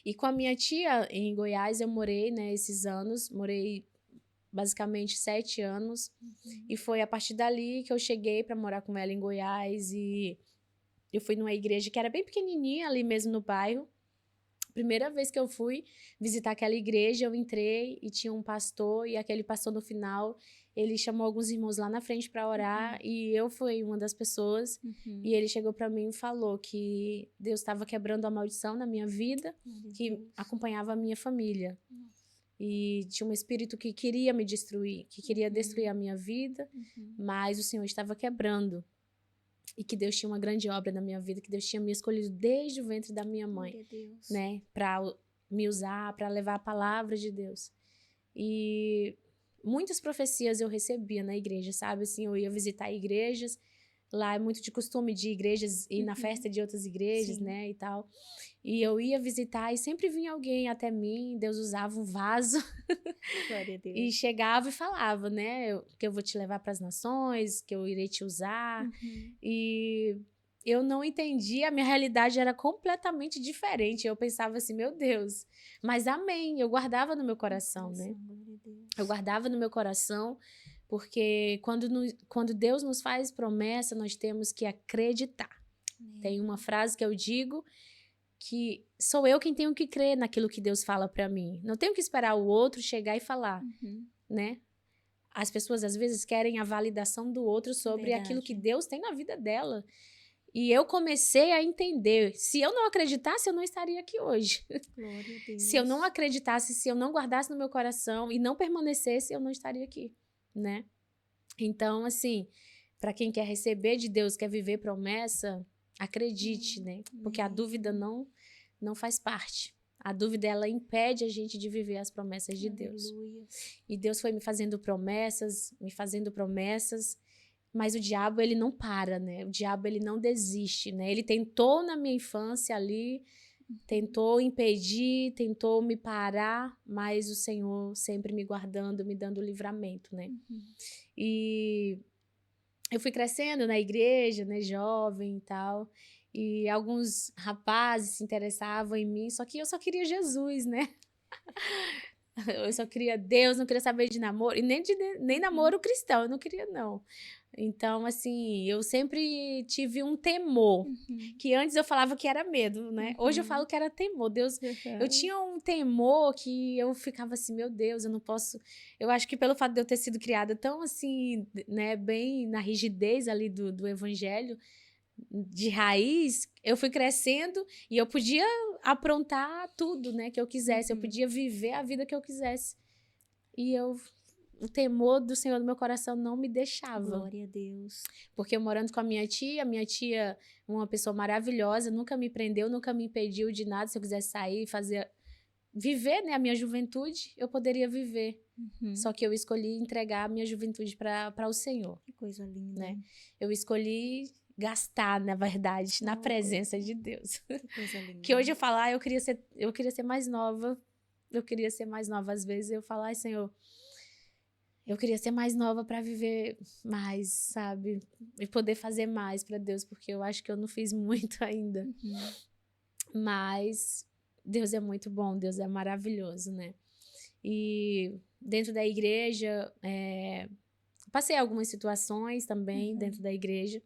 E com a minha tia, em Goiás, eu morei, né, esses anos, morei basicamente 7 anos, e foi a partir dali que eu cheguei para morar com ela em Goiás, e eu fui numa igreja que era bem pequenininha ali mesmo no bairro. Primeira vez que eu fui visitar aquela igreja, eu entrei e tinha um pastor, e aquele pastor no final, ele chamou alguns irmãos lá na frente para orar, e eu fui uma das pessoas, e ele chegou para mim e falou que Deus estava quebrando a maldição na minha vida, que acompanhava a minha família. E tinha um espírito que queria me destruir, que queria destruir a minha vida, mas o Senhor estava quebrando. E que Deus tinha uma grande obra na minha vida, que Deus tinha me escolhido desde o ventre da minha mãe, né, para me usar, para levar a palavra de Deus. E muitas profecias eu recebia na igreja, sabe? Assim, eu ia visitar igrejas, lá é muito de costume de igrejas ir na festa de outras igrejas, né, e tal. E eu ia visitar e sempre vinha alguém até mim, Deus usava um vaso Glória a Deus. e chegava e falava, né, que eu vou te levar para as nações, que eu irei te usar. E eu não entendia, a minha realidade era completamente diferente. Eu pensava assim, meu Deus, mas amém, eu guardava no meu coração, né? Eu guardava no meu coração, porque quando Deus nos faz promessa, nós temos que acreditar. Tem uma frase que eu digo, que sou eu quem tenho que crer naquilo que Deus fala para mim. Não tenho que esperar o outro chegar e falar, né? As pessoas, às vezes, querem a validação do outro sobre aquilo que Deus tem na vida dela. E eu comecei a entender. Se eu não acreditasse, eu não estaria aqui hoje. Glória a Deus. Se eu não acreditasse, se eu não guardasse no meu coração e não permanecesse, eu não estaria aqui, né? Então, assim, para quem quer receber de Deus, quer viver promessa, acredite, né? Porque a dúvida não faz parte. A dúvida, ela impede a gente de viver as promessas de Deus. E Deus foi me fazendo promessas, mas o diabo, ele não para, né? O diabo, ele não desiste, né? Ele tentou na minha infância ali, tentou impedir, tentou me parar, mas o Senhor sempre me guardando, me dando livramento, né? E eu fui crescendo na igreja, né, jovem e tal, e alguns rapazes se interessavam em mim, só que eu só queria Jesus, né? Eu só queria Deus, não queria saber de namoro, e nem namoro cristão, eu não queria, não. Então, assim, eu sempre tive um temor, que antes eu falava que era medo, né? Hoje eu falo que era temor. Deus, eu tinha um temor que eu ficava assim, meu Deus, eu não posso... Eu acho que pelo fato de eu ter sido criada tão assim, né, bem na rigidez ali do evangelho, de raiz, eu fui crescendo e eu podia aprontar tudo, né, que eu quisesse, eu podia viver a vida que eu quisesse. E o temor do Senhor no meu coração não me deixava. Glória a Deus. Porque eu morando com a minha tia, uma pessoa maravilhosa, nunca me prendeu, nunca me impediu de nada. Se eu quisesse sair, viver, né, a minha juventude, eu poderia viver. Só que eu escolhi entregar a minha juventude para o Senhor. Que coisa linda. Né? Eu escolhi gastar, na verdade, na presença de Deus. Que coisa linda. Que hoje eu falo, eu queria ser mais nova. Eu queria ser mais nova. Às vezes eu falo, Senhor, Eu queria ser mais nova para viver mais, sabe? E poder fazer mais para Deus, porque eu acho que eu não fiz muito ainda. Mas Deus é muito bom, Deus é maravilhoso, né? E dentro da igreja, passei algumas situações também dentro da igreja.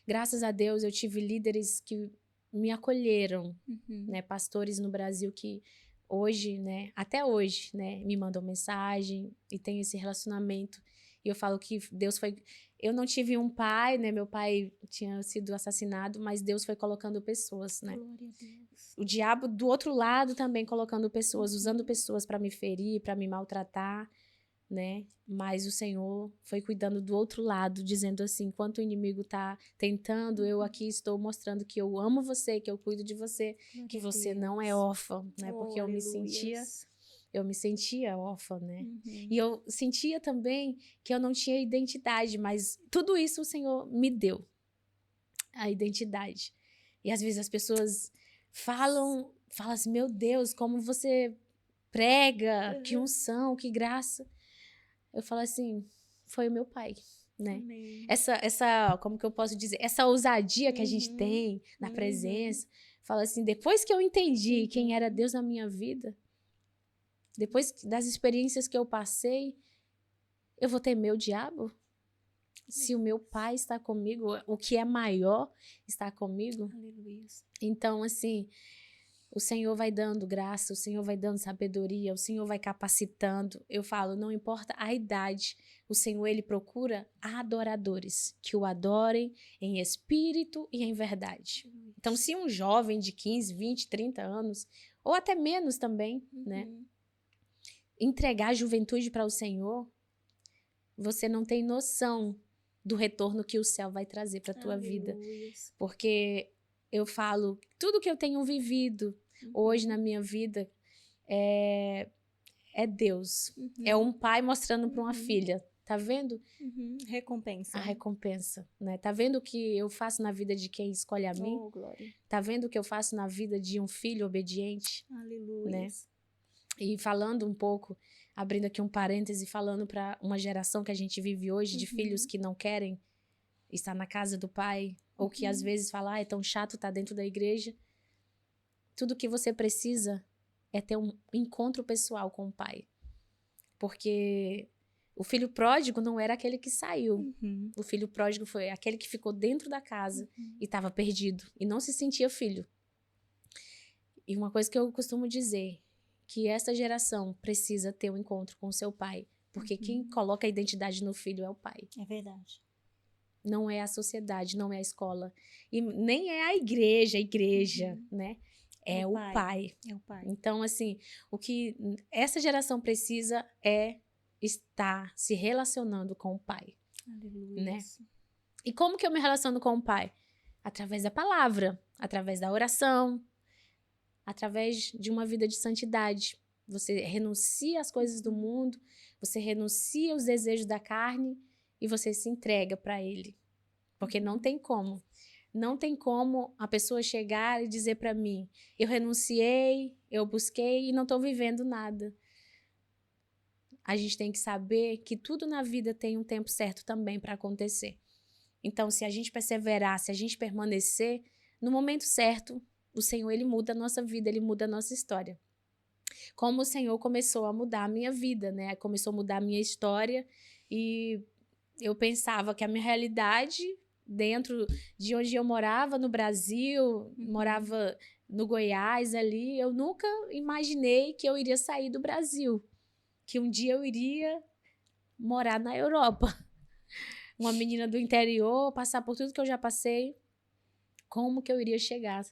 Graças a Deus eu tive líderes que me acolheram, né? Pastores no Brasil que hoje, né? Até hoje, né? Me mandam mensagem e tem esse relacionamento. E eu falo que Deus foi... Eu não tive um pai, né? Meu pai tinha sido assassinado, mas Deus foi colocando pessoas, né? Glória a Deus. O diabo do outro lado também colocando pessoas, usando pessoas para me ferir, para me maltratar, né? Mas o Senhor foi cuidando do outro lado, dizendo assim, enquanto o inimigo tá tentando, eu aqui estou mostrando que eu amo você, que eu cuido de você, Glória que a você não é Deus. órfã, né? Porque eu me sentia órfã, né? E eu sentia também que eu não tinha identidade, mas tudo isso o Senhor me deu, a identidade. E às vezes as pessoas falam assim, meu Deus, como você prega, que unção, que graça. Eu falo assim, foi o meu pai, né? Amém. Essa, como que eu posso dizer? Essa ousadia que a gente tem na presença. Fala assim, depois que eu entendi quem era Deus na minha vida, depois das experiências que eu passei, eu vou temer o diabo? Se o meu pai está comigo, o que é maior está comigo. Aleluia. Então, assim, o Senhor vai dando graça, o Senhor vai dando sabedoria, o Senhor vai capacitando. Eu falo, não importa a idade, o Senhor, Ele procura adoradores, que o adorem em espírito e em verdade. Então, se um jovem de 15, 20, 30 anos, ou até menos também, né, entregar a juventude para o Senhor, você não tem noção do retorno que o céu vai trazer para a tua vida. Porque eu falo, tudo que eu tenho vivido hoje na minha vida é Deus. É um pai mostrando para uma filha. Tá vendo? Recompensa. A recompensa, né? Tá vendo o que eu faço na vida de quem escolhe a mim? Oh, glória. Tá vendo o que eu faço na vida de um filho obediente? Aleluia. Né? E falando um pouco, abrindo aqui um parêntese, falando para uma geração que a gente vive hoje, de filhos que não querem estar na casa do pai, ou que às vezes falam, é tão chato estar dentro da igreja. Tudo que você precisa é ter um encontro pessoal com o pai. Porque o filho pródigo não era aquele que saiu. O filho pródigo foi aquele que ficou dentro da casa e estava perdido e não se sentia filho. E uma coisa que eu costumo dizer, que essa geração precisa ter um encontro com seu pai, porque quem coloca a identidade no filho é o pai. É verdade. Não é a sociedade, não é a escola. E nem é a igreja, né? É o pai. É o pai. Então, assim, o que essa geração precisa é estar se relacionando com o pai. Aleluia. Né? E como que eu me relaciono com o pai? Através da palavra, através da oração, através de uma vida de santidade. Você renuncia às coisas do mundo, você renuncia aos desejos da carne e você se entrega para ele. Porque não tem como. Não tem como a pessoa chegar e dizer para mim, eu renunciei, eu busquei e não estou vivendo nada. A gente tem que saber que tudo na vida tem um tempo certo também para acontecer. Então, se a gente perseverar, se a gente permanecer, no momento certo, o Senhor, Ele muda a nossa vida, Ele muda a nossa história. Como o Senhor começou a mudar a minha vida, né? Começou a mudar a minha história e eu pensava que a minha realidade, dentro de onde eu morava, no Brasil, morava no Goiás ali, eu nunca imaginei que eu iria sair do Brasil, que um dia eu iria morar na Europa. Uma menina do interior, passar por tudo que eu já passei, como que eu iria chegar?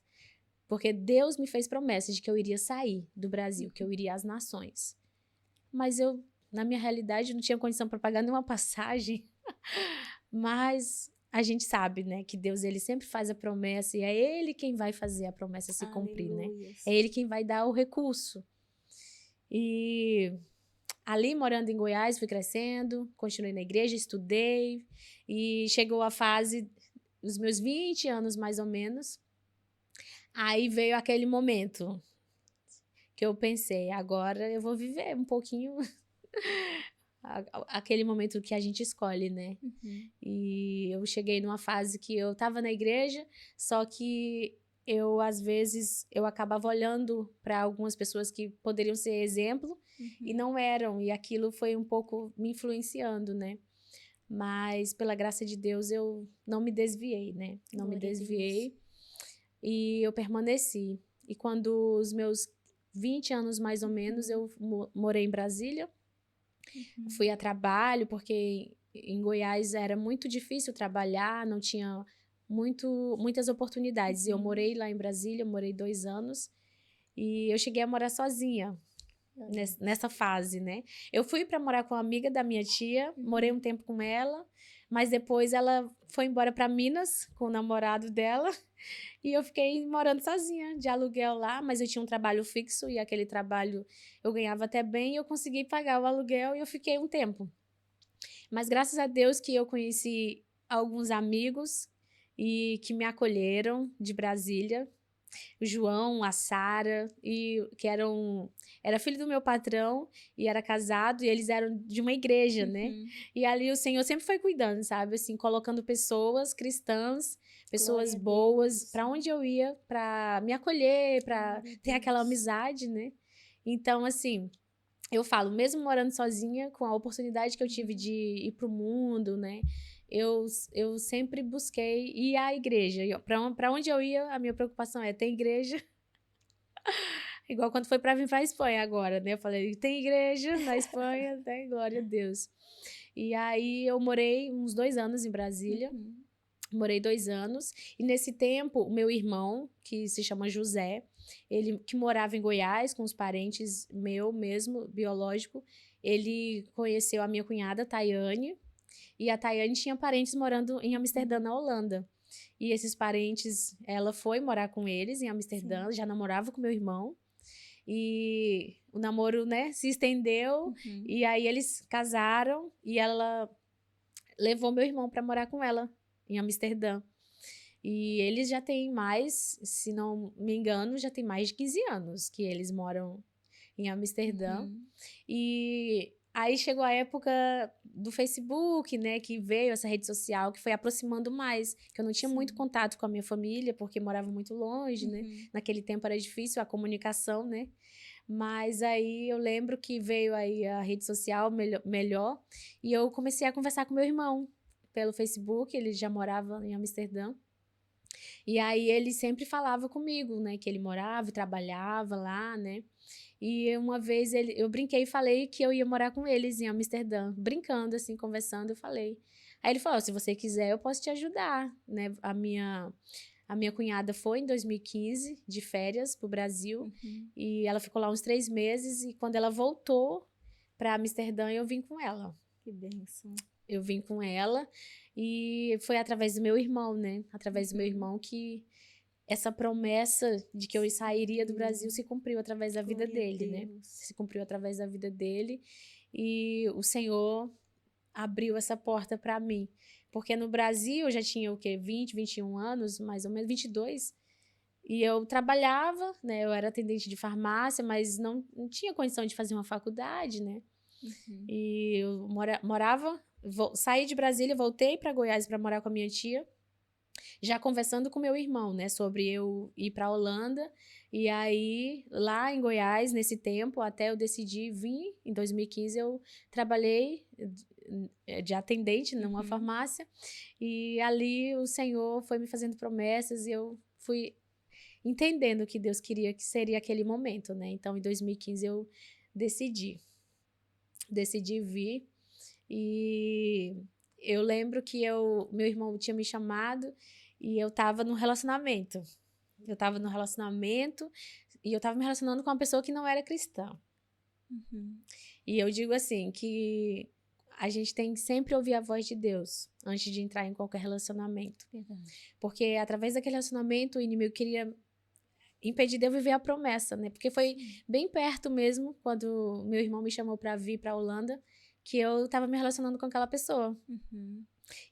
Porque Deus me fez promessa de que eu iria sair do Brasil, que eu iria às nações. Mas eu, na minha realidade, não tinha condição para pagar nenhuma passagem. Mas a gente sabe, né, que Deus, ele sempre faz a promessa e é Ele quem vai fazer a promessa se cumprir, né? É Ele quem vai dar o recurso. E ali, morando em Goiás, fui crescendo, continuei na igreja, estudei e chegou a fase dos meus 20 anos, mais ou menos. Aí veio aquele momento que eu pensei, agora eu vou viver um pouquinho aquele momento que a gente escolhe, né? E eu cheguei numa fase que eu tava na igreja, só que eu, às vezes, eu acabava olhando para algumas pessoas que poderiam ser exemplo e não eram, e aquilo foi um pouco me influenciando, né? Mas, pela graça de Deus, eu não me desviei, né? Não me desviei e eu permaneci. E quando os meus 20 anos, mais ou menos, eu morei em Brasília, fui a trabalho, porque em Goiás era muito difícil trabalhar, não tinha muitas oportunidades. Eu morei lá em Brasília, morei 2 anos, e eu cheguei a morar sozinha nessa fase, né? Eu fui para morar com uma amiga da minha tia, morei um tempo com ela, mas depois ela foi embora para Minas com o namorado dela, e eu fiquei morando sozinha, de aluguel lá, mas eu tinha um trabalho fixo e aquele trabalho eu ganhava até bem, e eu consegui pagar o aluguel e eu fiquei um tempo. Mas graças a Deus que eu conheci alguns amigos e que me acolheram de Brasília, o João, a Sara, e que era filho do meu patrão e era casado, e eles eram de uma igreja, né? E ali o Senhor sempre foi cuidando, sabe? Assim, colocando pessoas cristãs, pessoas boas, para onde eu ia, para me acolher, para ter aquela amizade, né? Então, assim, eu falo, mesmo morando sozinha, com a oportunidade que eu tive de ir pro mundo, né? Eu sempre busquei ir à igreja. Para onde eu ia, a minha preocupação é: tem igreja? Igual quando foi para vir para a Espanha agora, né? Eu falei, tem igreja na Espanha, tem, glória a Deus. E aí eu morei uns 2 anos em Brasília. Morei 2 anos. E nesse tempo, o meu irmão, que se chama José, ele que morava em Goiás com os parentes meu mesmo, biológico, ele conheceu a minha cunhada, Tayane, e a Tayane tinha parentes morando em Amsterdã, na Holanda. E esses parentes, ela foi morar com eles em Amsterdã, já namorava com meu irmão. E o namoro, né, se estendeu, e aí eles casaram, e ela levou meu irmão para morar com ela em Amsterdã. E eles já têm mais, se não me engano, já tem mais de 15 anos que eles moram em Amsterdã. E aí chegou a época do Facebook, né, que veio essa rede social, que foi aproximando mais, que eu não tinha muito contato com a minha família, porque morava muito longe, né? Naquele tempo era difícil a comunicação, né? Mas aí eu lembro que veio aí a rede social melhor, e eu comecei a conversar com meu irmão pelo Facebook, ele já morava em Amsterdã. E aí ele sempre falava comigo, né, que ele morava e trabalhava lá, né? E uma vez eu brinquei e falei que eu ia morar com eles em Amsterdã, brincando assim, conversando, eu falei. Aí ele falou: se você quiser, eu posso te ajudar, né? A minha cunhada foi em 2015 de férias pro Brasil, e ela ficou lá uns 3 meses, e quando ela voltou para Amsterdã, eu vim com ela. Que bênção. Eu vim com ela, e foi através do meu irmão, né? Através do meu irmão que essa promessa de que eu sairia do Brasil se cumpriu através da vida dele, né? Se cumpriu através da vida dele, e o Senhor abriu essa porta para mim. Porque no Brasil eu já tinha o quê? 20, 21 anos, mais ou menos, 22. E eu trabalhava, né? Eu era atendente de farmácia, mas não tinha condição de fazer uma faculdade, né? E eu morava, saí de Brasília, voltei para Goiás para morar com a minha tia, já conversando com meu irmão, né? Sobre eu ir para a Holanda. E aí, lá em Goiás, nesse tempo, até eu decidir vir, em 2015, eu trabalhei de atendente numa farmácia, e ali o Senhor foi me fazendo promessas, e eu fui entendendo que Deus queria que seria aquele momento, né? Então, em 2015, eu decidi vir, e eu lembro que meu irmão tinha me chamado, e eu tava num relacionamento. E eu tava me relacionando com uma pessoa que não era cristã. E eu digo assim, que a gente tem que sempre ouvir a voz de Deus antes de entrar em qualquer relacionamento. Porque através daquele relacionamento, o inimigo queria impedir de eu viver a promessa, né? Porque foi bem perto mesmo, quando meu irmão me chamou para vir para a Holanda, que eu tava me relacionando com aquela pessoa.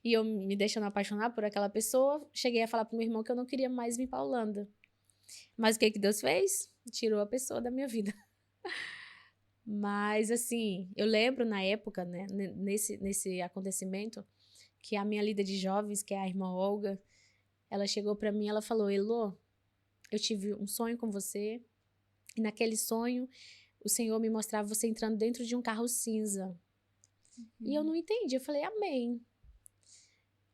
E eu me deixando apaixonar por aquela pessoa, cheguei a falar pro meu irmão que eu não queria mais vir para a Holanda. Mas o que Deus fez? Tirou a pessoa da minha vida. Mas, assim, eu lembro na época, né, nesse acontecimento, que a minha líder de jovens, que é a irmã Olga, ela chegou pra mim e ela falou: Elô, eu tive um sonho com você, e naquele sonho o Senhor me mostrava você entrando dentro de um carro cinza. E eu não entendi, eu falei, amém.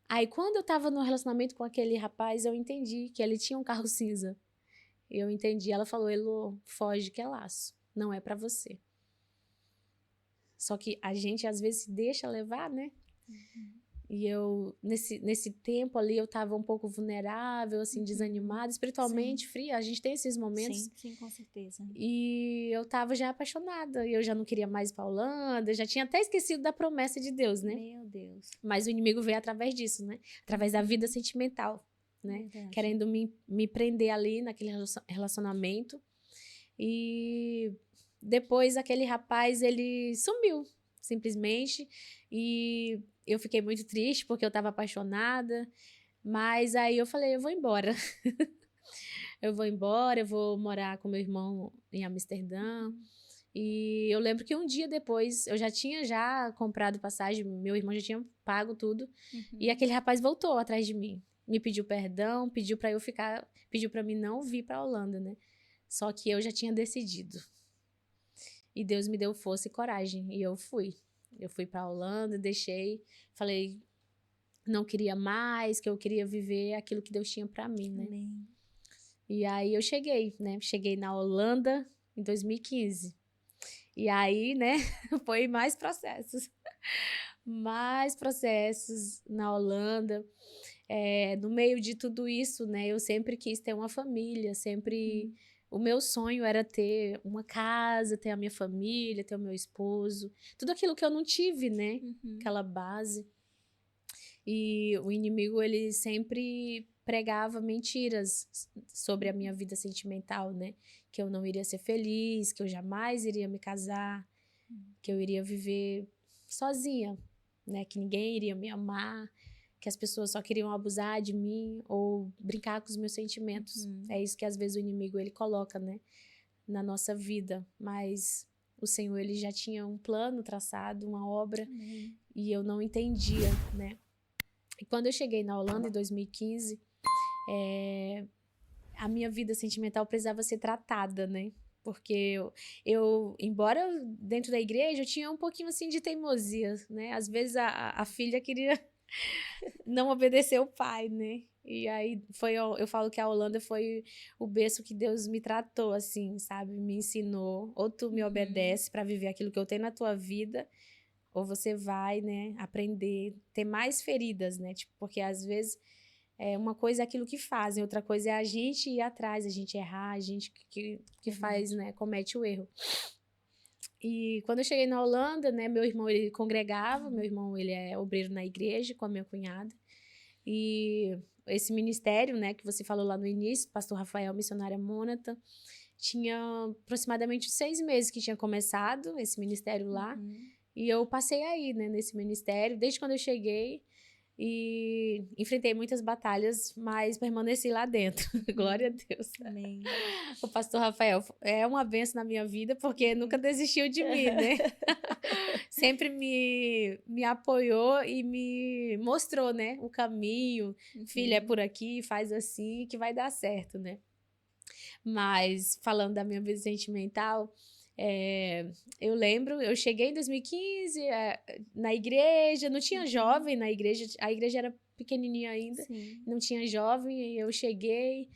Aí quando eu tava no relacionamento com aquele rapaz, eu entendi que ele tinha um carro cinza. Eu entendi, ela falou, Elô, foge que é laço, não é pra você. Só que a gente às vezes se deixa levar, né? E eu, nesse tempo ali, eu tava um pouco vulnerável, assim, desanimada, espiritualmente fria. A gente tem esses momentos. Sim, sim, com certeza. E eu tava já apaixonada. E eu já não queria mais ir pra Holanda. Já tinha até esquecido da promessa de Deus, né? Meu Deus. Mas o inimigo veio através disso, né? Através da vida sentimental, né? Verdade. Querendo me prender ali naquele relacionamento. E depois aquele rapaz, ele sumiu, simplesmente. E eu fiquei muito triste porque eu tava apaixonada. Mas aí eu falei, eu vou embora. Eu vou embora, eu vou morar com meu irmão em Amsterdã. E eu lembro que um dia depois, eu já tinha comprado passagem, meu irmão já tinha pago tudo. E aquele rapaz voltou atrás de mim. Me pediu perdão, pediu pra eu ficar, pediu pra mim não vir pra Holanda, né? Só que eu já tinha decidido. E Deus me deu força e coragem. E eu fui. Eu fui pra Holanda, deixei, falei, não queria mais, que eu queria viver aquilo que Deus tinha pra mim, né? Amém. E aí eu cheguei, né? Cheguei na Holanda em 2015. E aí, né, foi mais processos. Mais processos na Holanda. No meio de tudo isso, né, eu sempre quis ter uma família, sempre... O meu sonho era ter uma casa, ter a minha família, ter o meu esposo. Tudo aquilo que eu não tive, né? Aquela base. E o inimigo, ele sempre pregava mentiras sobre a minha vida sentimental, né? Que eu não iria ser feliz, que eu jamais iria me casar, que eu iria viver sozinha, né? Que ninguém iria me amar, que as pessoas só queriam abusar de mim ou brincar com os meus sentimentos. É isso que às vezes o inimigo, ele coloca, né? Na nossa vida. Mas o Senhor, ele já tinha um plano traçado, uma obra, e eu não entendia, né? E quando eu cheguei na Holanda em 2015, a minha vida sentimental precisava ser tratada, né? Porque embora dentro da igreja, eu tinha um pouquinho assim de teimosia, né? Às vezes a filha queria não obedecer o pai, né? E aí eu falo que a Holanda foi o berço que Deus me tratou, assim, sabe? Me ensinou. Ou tu me obedece para viver aquilo que eu tenho na tua vida, ou você vai, né, aprender, ter mais feridas, né? Tipo, porque às vezes uma coisa é aquilo que fazem, outra coisa é a gente ir atrás, a gente errar, a gente que faz, né, comete o erro. E quando eu cheguei na Holanda, né, meu irmão, ele congregava, meu irmão, ele é obreiro na igreja com a minha cunhada. E esse ministério, né, que você falou lá no início, pastor Rafael, missionária Mônata, tinha aproximadamente 6 meses que tinha começado esse ministério lá. E eu passei aí, né, nesse ministério, desde quando eu cheguei, e enfrentei muitas batalhas, mas permaneci lá dentro. Glória a Deus. Amém. O pastor Rafael é uma bênção na minha vida, porque nunca desistiu de mim, né? Sempre me apoiou e me mostrou, né, o caminho. Filha, é por aqui, faz assim, que vai dar certo, né? Mas, falando da minha vida sentimental, eu lembro, eu cheguei em 2015 na igreja, não tinha jovem na igreja, a igreja era pequenininha ainda, não tinha jovem, e eu cheguei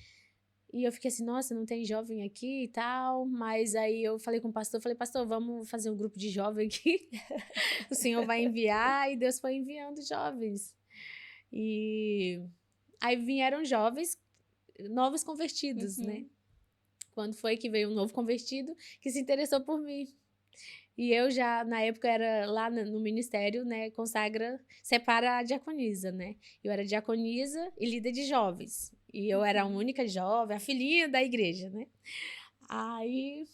e eu fiquei assim, nossa, não tem jovem aqui e tal, mas aí eu falei com o pastor, pastor, vamos fazer um grupo de jovem aqui, o Senhor vai enviar, e Deus foi enviando jovens, e aí vieram jovens, novos convertidos, né? Quando foi que veio um novo convertido que se interessou por mim. E eu já, na época, era lá no ministério, né, separa a diaconisa, né? Eu era diaconisa e líder de jovens. E eu era a única jovem, a filhinha da igreja, né? Aí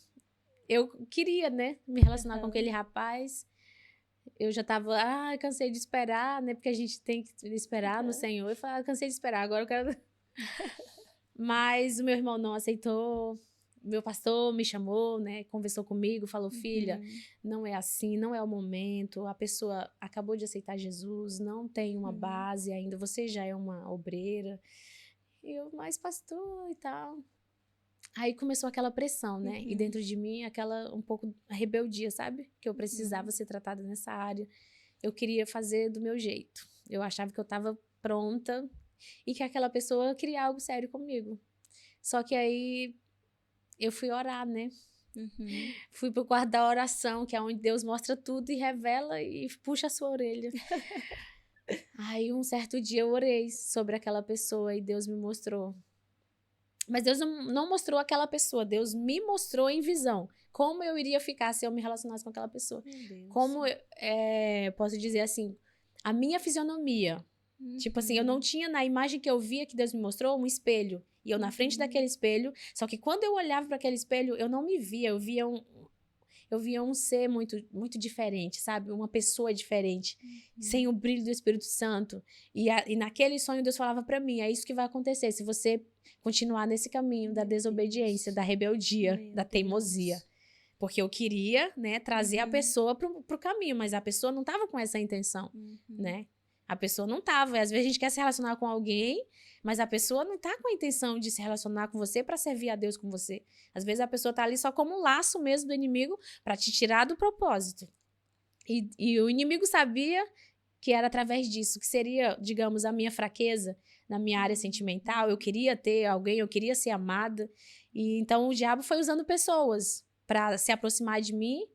eu queria, né, me relacionar com aquele rapaz. Eu já tava, cansei de esperar, né? Porque a gente tem que esperar no Senhor. Eu falei, cansei de esperar, agora eu quero... Mas o meu irmão não aceitou. meu pastor me chamou, né, conversou comigo, falou, filha, não é assim, não é o momento, a pessoa acabou de aceitar Jesus, não tem uma base ainda, você já é uma obreira. E eu, mas pastor e tal. Aí começou aquela pressão, né? E dentro de mim, aquela um pouco rebeldia, sabe? Que eu precisava ser tratada nessa área. Eu queria fazer do meu jeito. Eu achava que eu estava pronta e que aquela pessoa queria algo sério comigo. Só que aí eu fui orar, né? Fui pro quarto da oração, que é onde Deus mostra tudo e revela e puxa a sua orelha. Aí um certo dia eu orei sobre aquela pessoa e Deus me mostrou. Mas Deus não mostrou aquela pessoa, Deus me mostrou em visão como eu iria ficar se eu me relacionasse com aquela pessoa. Como, posso dizer assim, a minha fisionomia. Tipo assim, eu não tinha na imagem que eu via que Deus me mostrou um espelho. E eu na frente daquele espelho, só que quando eu olhava para aquele espelho, eu não me via, eu via um ser muito, muito diferente, sabe? Uma pessoa diferente, sem o brilho do Espírito Santo. E naquele sonho Deus falava para mim, é isso que vai acontecer se você continuar nesse caminho da desobediência, da rebeldia, da teimosia. Porque eu queria, né, trazer a pessoa pro caminho, mas a pessoa não estava com essa intenção, né? A pessoa não estava. Às vezes a gente quer se relacionar com alguém, mas a pessoa não está com a intenção de se relacionar com você para servir a Deus com você. Às vezes a pessoa está ali só como um laço mesmo do inimigo para te tirar do propósito. E o inimigo sabia que era através disso, que seria, digamos, a minha fraqueza na minha área sentimental. Eu queria ter alguém, eu queria ser amada. E então o diabo foi usando pessoas para se aproximar de mim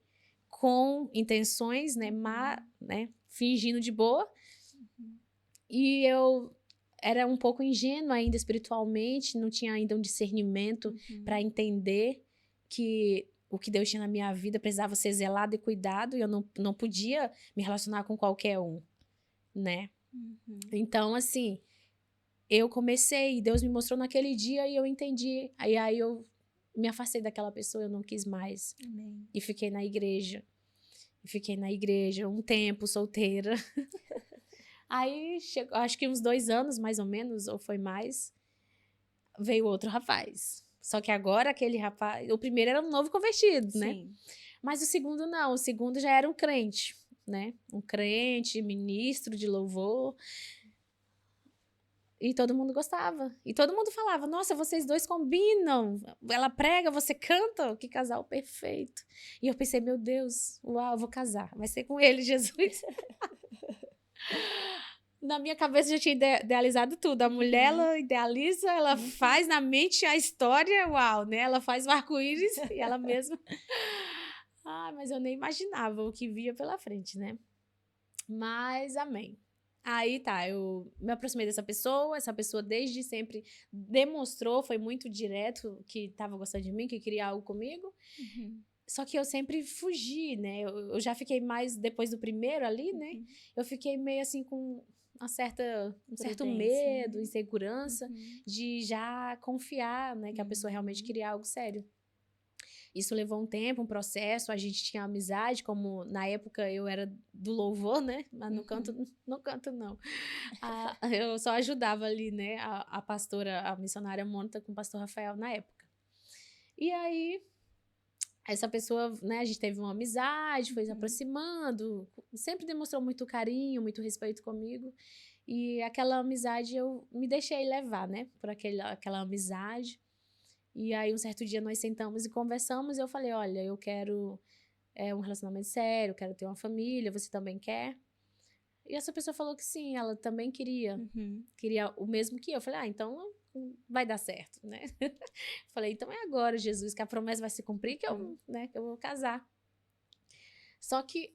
com intenções, né, fingindo de boa. E eu era um pouco ingênua ainda espiritualmente, não tinha ainda um discernimento para entender que o que Deus tinha na minha vida precisava ser zelado e cuidado, e eu não podia me relacionar com qualquer um, né? Então, assim, eu comecei, Deus me mostrou naquele dia e eu entendi. Aí eu me afastei daquela pessoa, eu não quis mais. E fiquei na igreja. Um tempo, solteira. Aí, chegou, acho que uns 2 anos, mais ou menos, ou foi mais, veio outro rapaz. Só que agora aquele rapaz... O primeiro era um novo convertido, né? Sim. Mas o segundo não. O segundo já era um crente, né? Um crente, ministro de louvor. E todo mundo gostava. E todo mundo falava, nossa, vocês dois combinam. Ela prega, você canta. Que casal perfeito. E eu pensei, meu Deus, uau, eu vou casar. Vai ser com ele, Jesus. Na minha cabeça já tinha idealizado tudo. A mulher, ela idealiza, ela faz na mente a história, uau, né? Ela faz o arco-íris e ela mesma... mas eu nem imaginava o que via pela frente, né? Mas, amém. Aí tá, eu me aproximei dessa pessoa, essa pessoa desde sempre demonstrou, foi muito direto que estava gostando de mim, que queria algo comigo. Só que eu sempre fugi, né? Eu já fiquei mais, depois do primeiro ali, né? Eu fiquei meio assim com um certo medo, insegurança de já confiar, né? Que a pessoa realmente queria algo sério. Isso levou um tempo, um processo, a gente tinha amizade, como na época eu era do louvor, né? Mas não canto, não. Eu só ajudava ali, né? A pastora, a missionária Mônica com o pastor Rafael na época. E aí, essa pessoa, né? A gente teve uma amizade, foi se aproximando, sempre demonstrou muito carinho, muito respeito comigo. E aquela amizade, eu me deixei levar, né? Por aquela amizade. E aí, um certo dia, nós sentamos e conversamos. E eu falei, olha, eu quero um relacionamento sério, quero ter uma família, você também quer? E essa pessoa falou que sim, ela também queria o mesmo que eu. Eu falei, então vai dar certo, né? Falei, então é agora, Jesus, que a promessa vai se cumprir, que eu vou casar. Só que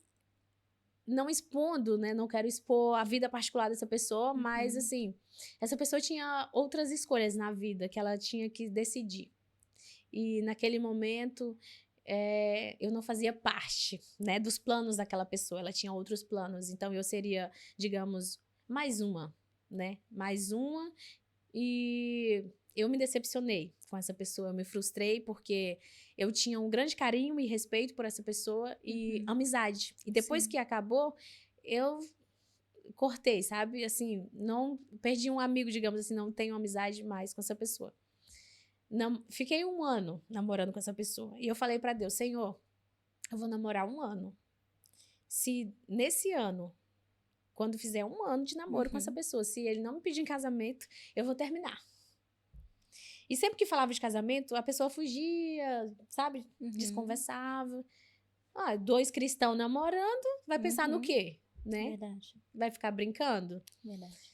não expondo, né? Não quero expor a vida particular dessa pessoa, mas assim, essa pessoa tinha outras escolhas na vida que ela tinha que decidir. E naquele momento, eu não fazia parte, né, dos planos daquela pessoa. Ela tinha outros planos. Então eu seria, digamos, mais uma, né? Mais uma. E eu me decepcionei com essa pessoa, eu me frustrei porque eu tinha um grande carinho e respeito por essa pessoa e amizade. E depois que acabou, eu cortei, sabe? Assim, não perdi um amigo, digamos assim, não tenho amizade mais com essa pessoa. Fiquei 1 ano namorando com essa pessoa. E eu falei pra Deus, Senhor, eu vou namorar 1 ano. Se nesse ano, quando fizer 1 ano de namoro com essa pessoa, se ele não me pedir em casamento, eu vou terminar. E sempre que falava de casamento, a pessoa fugia, sabe? Desconversava. 2 cristãos namorando, vai pensar no quê? Né? Verdade. Vai ficar brincando? Verdade.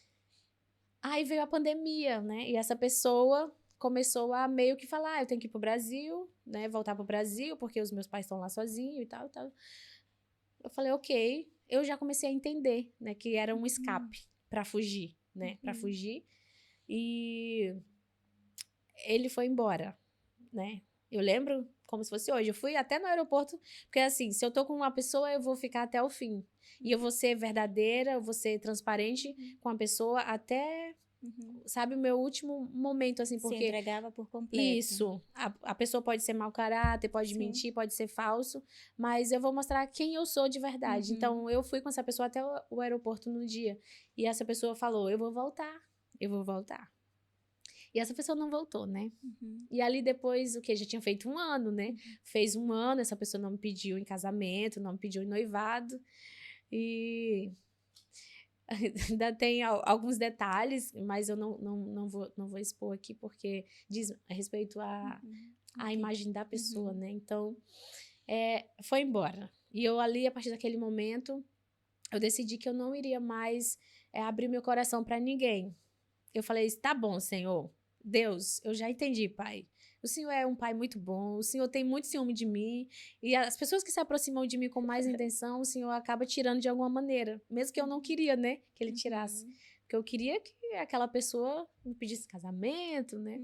Aí veio a pandemia, né? E essa pessoa começou a meio que falar, eu tenho que ir pro Brasil, né? Voltar pro Brasil, porque os meus pais estão lá sozinhos e tal, e tal. Eu falei, ok. Eu já comecei a entender, né? Que era um escape pra fugir, né? Pra fugir. E ele foi embora, né? Eu lembro como se fosse hoje. Eu fui até no aeroporto, porque assim, se eu tô com uma pessoa, eu vou ficar até o fim. E eu vou ser verdadeira, eu vou ser transparente com a pessoa até, sabe, o meu último momento, assim, porque... Se entregava por completo. Isso. A pessoa pode ser mau caráter, pode mentir, pode ser falso, mas eu vou mostrar quem eu sou de verdade. Então, eu fui com essa pessoa até o aeroporto no dia. E essa pessoa falou, eu vou voltar. E essa pessoa não voltou, né? E ali depois, o quê? Já tinha feito 1 ano, né? Fez 1 ano, essa pessoa não me pediu em casamento, não me pediu em noivado. E ainda tem alguns detalhes, mas eu não vou expor aqui, porque diz a respeito à imagem da pessoa, né? Então, foi embora. E eu ali, a partir daquele momento, eu decidi que eu não iria mais abrir meu coração para ninguém. Eu falei, tá bom, Senhor. Deus, eu já entendi, Pai. O Senhor é um Pai muito bom, o Senhor tem muito ciúme de mim, e as pessoas que se aproximam de mim com mais intenção, o Senhor acaba tirando de alguma maneira, mesmo que eu não queria, né, que Ele tirasse. Porque eu queria que aquela pessoa me pedisse casamento, né,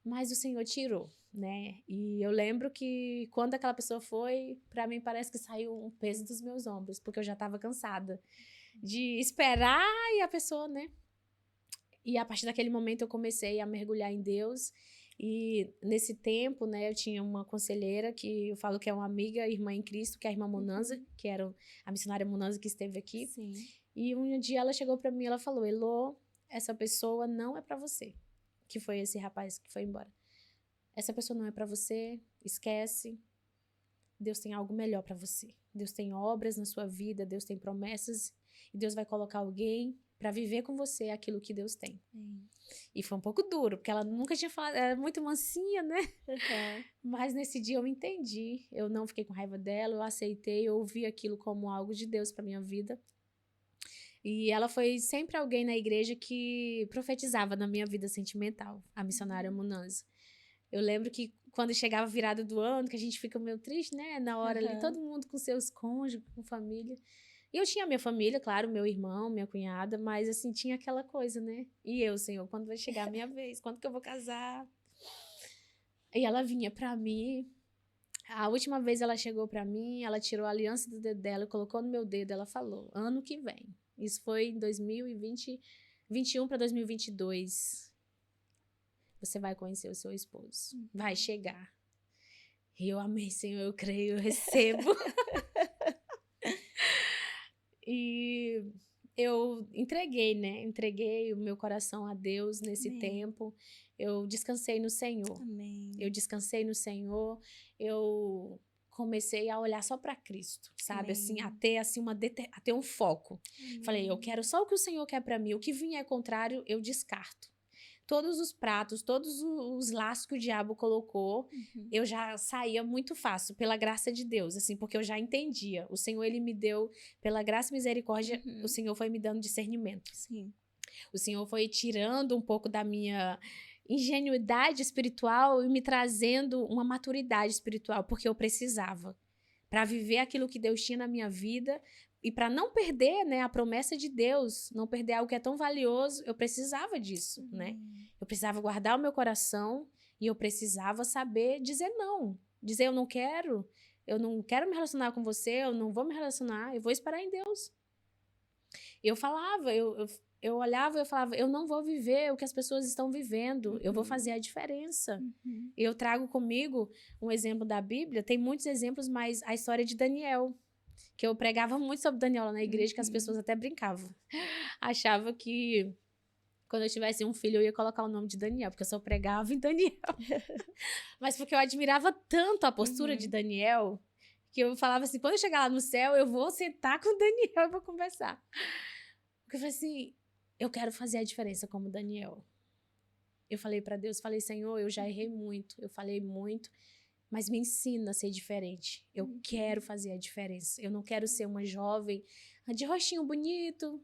mas o Senhor tirou, né, e eu lembro que quando aquela pessoa foi, pra mim parece que saiu um peso dos meus ombros, porque eu já tava cansada de esperar e a pessoa, né. E a partir daquele momento eu comecei a mergulhar em Deus. E nesse tempo, né, eu tinha uma conselheira que eu falo que é uma amiga, irmã em Cristo, que é a irmã Monanza, que era a missionária Monanza que esteve aqui. Sim. E um dia ela chegou pra mim e ela falou, Elô, essa pessoa não é pra você. Que foi esse rapaz que foi embora. Essa pessoa não é pra você, esquece. Deus tem algo melhor pra você. Deus tem obras na sua vida, Deus tem promessas. E Deus vai colocar alguém pra viver com você aquilo que Deus tem. E foi um pouco duro, porque ela nunca tinha falado, era muito mansinha, né? Mas nesse dia eu entendi, eu não fiquei com raiva dela, eu aceitei, eu ouvi aquilo como algo de Deus pra minha vida. E ela foi sempre alguém na igreja que profetizava na minha vida sentimental, a missionária Monanza. Eu lembro que quando chegava a virada do ano, que a gente fica meio triste, né? Na hora ali, todo mundo com seus cônjuges, com família. E eu tinha minha família, claro, meu irmão, minha cunhada, mas assim, tinha aquela coisa, né? E eu, Senhor, quando vai chegar a minha vez? Quando que eu vou casar? E ela vinha pra mim. A última vez ela chegou pra mim, ela tirou a aliança do dedo dela, colocou no meu dedo, ela falou, ano que vem. Isso foi em 2021 para 2022. Você vai conhecer o seu esposo. Vai chegar. E eu amei, Senhor, eu creio, eu recebo. E eu entreguei, né? Entreguei o meu coração a Deus nesse tempo. Eu descansei no Senhor. Amém. Eu descansei no Senhor. Eu comecei a olhar só para Cristo, sabe? Assim, a ter assim a ter um foco. Falei, eu quero só o que o Senhor quer para mim. O que vier contrário, eu descarto. Todos os pratos, todos os laços que o diabo colocou, eu já saía muito fácil, pela graça de Deus, assim, porque eu já entendia. O Senhor, Ele me deu, pela graça e misericórdia, o Senhor foi me dando discernimento. Sim. O Senhor foi tirando um pouco da minha ingenuidade espiritual e me trazendo uma maturidade espiritual, porque eu precisava, para viver aquilo que Deus tinha na minha vida. E para não perder, né, a promessa de Deus, não perder algo que é tão valioso, eu precisava disso, né? Eu precisava guardar o meu coração e eu precisava saber dizer não. Dizer eu não quero me relacionar com você, eu não vou me relacionar, eu vou esperar em Deus. Eu falava, eu olhava e eu falava, eu não vou viver o que as pessoas estão vivendo, eu vou fazer a diferença. Eu trago comigo um exemplo da Bíblia, tem muitos exemplos, mas a história de Daniel, que eu pregava muito sobre Daniel lá na igreja, que as pessoas até brincavam. Achava que quando eu tivesse um filho, eu ia colocar o nome de Daniel, porque eu só pregava em Daniel. Mas porque eu admirava tanto a postura de Daniel, que eu falava assim, quando eu chegar lá no céu, eu vou sentar com o Daniel e vou conversar. Porque eu falei assim, eu quero fazer a diferença como Daniel. Eu falei pra Deus, falei, Senhor, eu já errei muito, eu falei muito, mas me ensina a ser diferente. Eu quero fazer a diferença. Eu não quero ser uma jovem de rostinho bonito,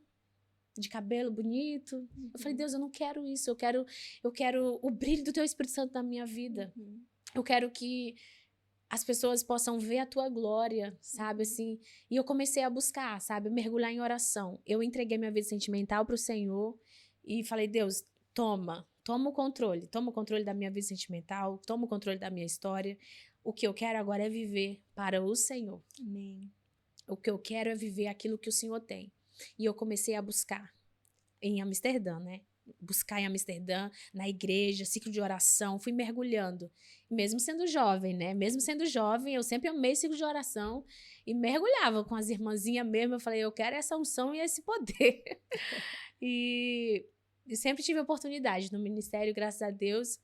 de cabelo bonito. Eu falei, Deus, eu não quero isso. Eu quero o brilho do teu Espírito Santo na minha vida. Eu quero que as pessoas possam ver a tua glória, sabe, assim. E eu comecei a buscar, sabe, mergulhar em oração. Eu entreguei minha vida sentimental pro Senhor e falei, Deus, toma o controle da minha vida sentimental, toma o controle da minha história. O que eu quero agora é viver para o Senhor. Amém. O que eu quero é viver aquilo que o Senhor tem. E eu comecei a buscar em Amsterdã, né? Buscar em Amsterdã, na igreja, ciclo de oração, fui mergulhando. Mesmo sendo jovem, né? Mesmo sendo jovem, eu sempre amei ciclo de oração e mergulhava com as irmãzinhas mesmo. Eu falei, eu quero essa unção e esse poder. E sempre tive oportunidade no ministério, graças a Deus.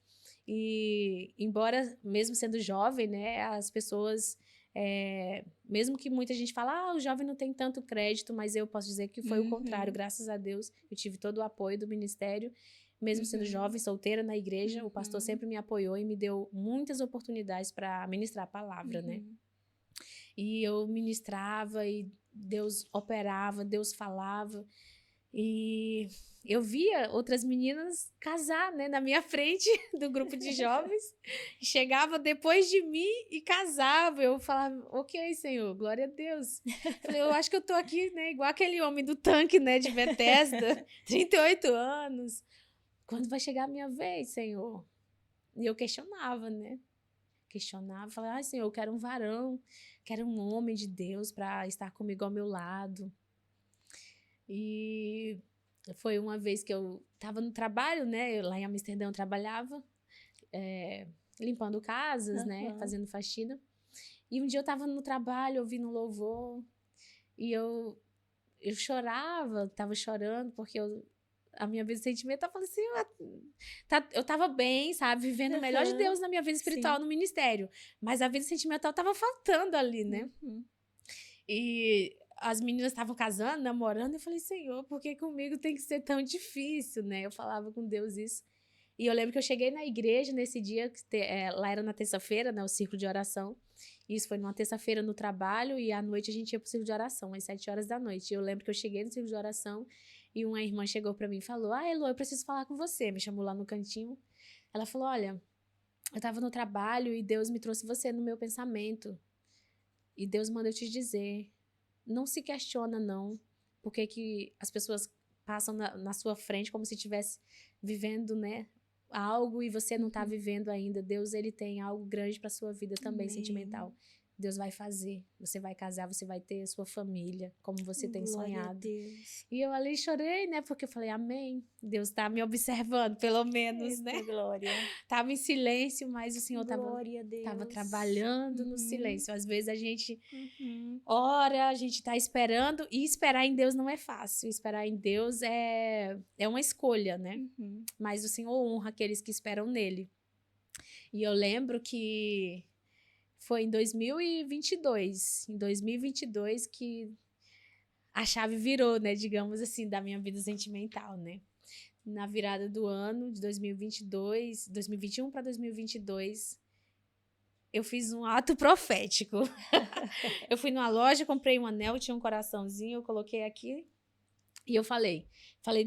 E embora, mesmo sendo jovem, né? As pessoas... mesmo que muita gente fala, o jovem não tem tanto crédito, mas eu posso dizer que foi o contrário, graças a Deus, eu tive todo o apoio do ministério, mesmo sendo jovem, solteira na igreja, o pastor sempre me apoiou e me deu muitas oportunidades para ministrar a palavra, né? E eu ministrava e Deus operava, Deus falava, e eu via outras meninas casar, né, na minha frente do grupo de jovens. Chegava depois de mim e casava. Eu falava, ok, Senhor, glória a Deus. Falei, eu acho que eu tô aqui, né, igual aquele homem do tanque, né, de Bethesda, 38 anos. Quando vai chegar a minha vez, Senhor? E eu questionava, né? Falava, ai, Senhor, eu quero um varão, quero um homem de Deus para estar comigo ao meu lado. E foi uma vez que eu estava no trabalho, né? Lá em Amsterdã eu trabalhava, limpando casas, né? Fazendo faxina. E um dia eu estava no trabalho, ouvindo louvor, e eu chorava, estava chorando, porque a minha vida sentimental, eu falei assim, eu estava bem, sabe? Vivendo o melhor de Deus na minha vida espiritual, no ministério. Mas a vida sentimental estava faltando ali, né? E as meninas estavam casando, namorando, eu falei, Senhor, por que comigo tem que ser tão difícil, né? Eu falava com Deus isso. E eu lembro que eu cheguei na igreja nesse dia, lá era na terça-feira, né, o círculo de oração. Isso foi numa terça-feira no trabalho e à noite a gente ia pro círculo de oração, às 7 horas da noite. E eu lembro que eu cheguei no círculo de oração e uma irmã chegou pra mim e falou, Elô, eu preciso falar com você. Me chamou lá no cantinho. Ela falou, olha, eu tava no trabalho e Deus me trouxe você no meu pensamento. E Deus manda eu te dizer, não se questiona, não, porque que as pessoas passam na sua frente como se estivesse vivendo, né, algo e você não está vivendo ainda. Deus, ele tem algo grande para sua vida também, sentimental. Deus vai fazer, você vai casar, você vai ter a sua família, como você tem sonhado. A Deus. E eu ali chorei, né, porque eu falei, amém, Deus está me observando, pelo menos, né. Glória. Tava em silêncio, mas o Senhor tava trabalhando no silêncio. Às vezes a gente ora, a gente tá esperando, e esperar em Deus não é fácil. Esperar em Deus é uma escolha, né? Mas o Senhor honra aqueles que esperam nele. E eu lembro que foi em 2022 que a chave virou, né, digamos assim, da minha vida sentimental, né? Na virada do ano de 2021 para 2022, eu fiz um ato profético. Eu fui numa loja, comprei um anel, tinha um coraçãozinho, eu coloquei aqui e eu falei,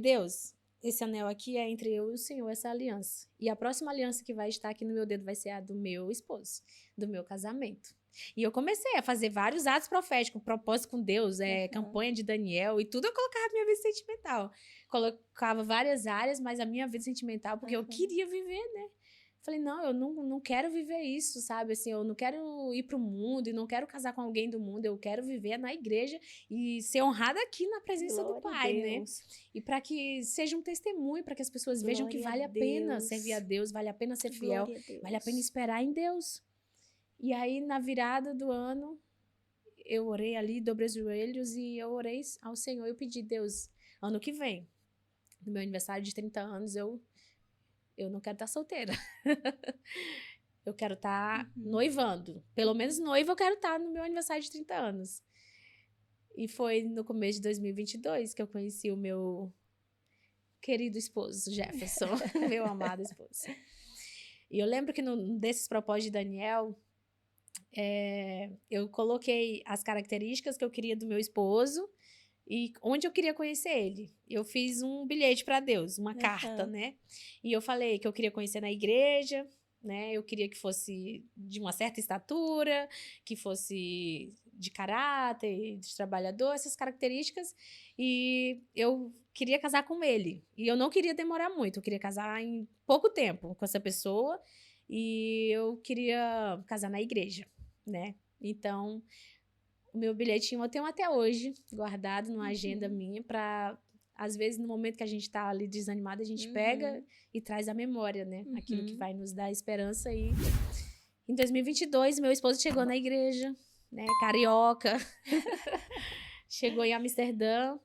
Deus, esse anel aqui é entre eu e o Senhor, essa aliança. E a próxima aliança que vai estar aqui no meu dedo vai ser a do meu esposo, do meu casamento. E eu comecei a fazer vários atos proféticos, propósito com Deus, campanha de Daniel e tudo eu colocava na minha vida sentimental. Colocava várias áreas, mas a minha vida sentimental, porque eu queria viver, né? Falei, não, eu não quero viver isso, sabe? Assim, eu não quero ir pro mundo e não quero casar com alguém do mundo, eu quero viver na igreja e ser honrada aqui na presença do Pai, né? E para que seja um testemunho, para que as pessoas vejam que vale a pena servir a Deus, vale a pena ser fiel, vale a pena esperar em Deus. E aí, na virada do ano, eu orei ali, dobrei os joelhos e eu orei ao Senhor. Eu pedi, Deus, ano que vem, no meu aniversário de 30 anos, eu não quero estar solteira. Eu quero estar noivando. Pelo menos noiva eu quero estar no meu aniversário de 30 anos. E foi no começo de 2022 que eu conheci o meu querido esposo, Jefferson, meu amado esposo. E eu lembro que num desses propósitos de Daniel, eu coloquei as características que eu queria do meu esposo e onde eu queria conhecer ele. Eu fiz um bilhete para Deus, uma carta, né? E eu falei que eu queria conhecer na igreja, né? Eu queria que fosse de uma certa estatura, que fosse de caráter, de trabalhador, essas características. E eu queria casar com ele. E eu não queria demorar muito, eu queria casar em pouco tempo com essa pessoa. E eu queria casar na igreja, né? Então, o meu bilhetinho eu tenho até hoje, guardado numa agenda minha, para às vezes, no momento que a gente tá ali desanimado, a gente pega e traz à memória, né? Aquilo que vai nos dar esperança. E em 2022, meu esposo chegou na igreja, né? Carioca. Chegou em Amsterdã.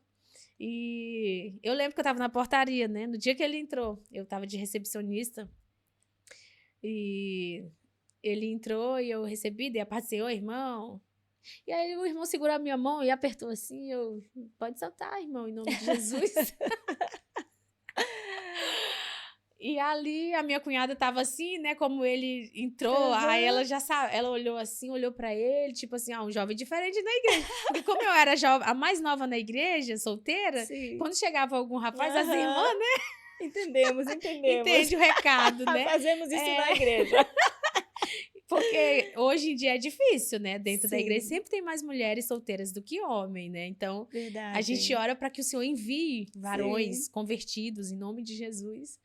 E eu lembro que eu tava na portaria, né? No dia que ele entrou, eu tava de recepcionista. E ele entrou e eu recebi, dei a paz do Senhor, irmão. E aí o irmão segurou a minha mão e apertou assim, pode saltar, irmão, em nome de Jesus. E ali a minha cunhada tava assim, né, como ele entrou, aí ela já sabe, ela olhou assim, olhou pra ele, tipo assim, um jovem diferente na igreja. Porque como eu era a mais nova na igreja, solteira, quando chegava algum rapaz, as irmãs, né? Entendemos. Entende o recado, né? Fazemos isso na igreja. Porque hoje em dia é difícil, né? Dentro da igreja sempre tem mais mulheres solteiras do que homens, né? Então, a gente ora para que o Senhor envie varões convertidos em nome de Jesus,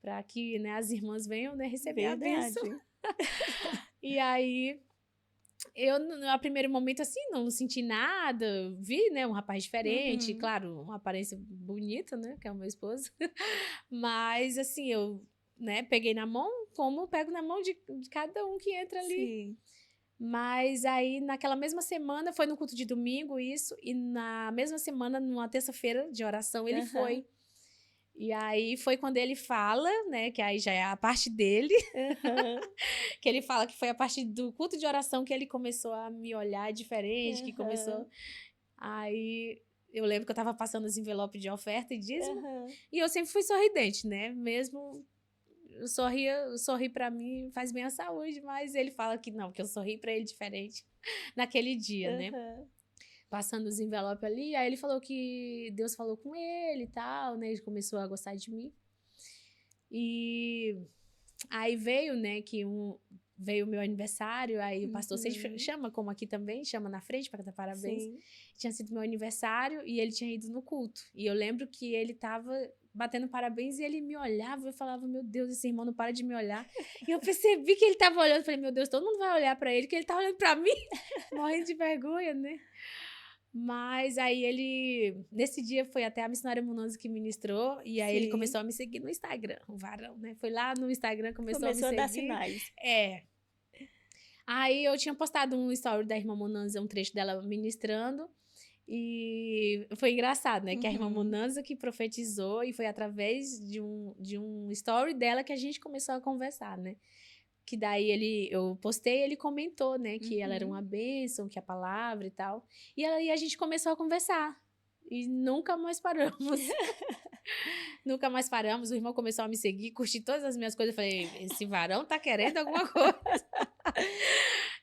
para que, né, as irmãs venham, né, receber a bênção. E aí, eu, no primeiro momento, assim, não senti nada. Vi, né, um rapaz diferente, claro, uma aparência bonita, né, que é o meu esposo. Mas, assim, eu, né, peguei na mão, como eu pego na mão de cada um que entra ali. Sim. Mas aí, naquela mesma semana, foi no culto de domingo isso, e na mesma semana, numa terça-feira de oração, ele foi. E aí, foi quando ele fala, né, que aí já é a parte dele, que ele fala que foi a partir do culto de oração que ele começou a me olhar diferente, que começou... Aí... Eu lembro que eu tava passando os envelopes de oferta e dízimo, e eu sempre fui sorridente, né, mesmo... sorri pra mim faz bem à saúde, mas ele fala que não, que eu sorri pra ele diferente naquele dia, né? Passando os envelopes ali, aí ele falou que Deus falou com ele e tal, né? Ele começou a gostar de mim. E aí veio, né, veio o meu aniversário, aí o pastor sempre chama, como aqui também, chama na frente para dar parabéns. Tinha sido meu aniversário e ele tinha ido no culto. E eu lembro que ele tava batendo parabéns e ele me olhava, eu falava, meu Deus, esse irmão não para de me olhar. E eu percebi que ele tava olhando, falei, meu Deus, todo mundo vai olhar para ele, que ele tá olhando para mim, morrendo de vergonha, né? Mas aí ele, nesse dia foi até a missionária Munanza que ministrou, e aí ele começou a me seguir no Instagram, o varão, né? Foi lá no Instagram, começou a me seguir. Começou a dar sinais. Aí eu tinha postado um story da irmã Munanza, um trecho dela ministrando, e foi engraçado, né? Que a irmã Munanza que profetizou, e foi através de um story dela que a gente começou a conversar, né? Que daí eu postei, ele comentou, né? Que ela era uma bênção, que a palavra e tal. E aí a gente começou a conversar. E nunca mais paramos. Nunca mais paramos. O irmão começou a me seguir, curtir todas as minhas coisas. Eu falei, esse varão tá querendo alguma coisa.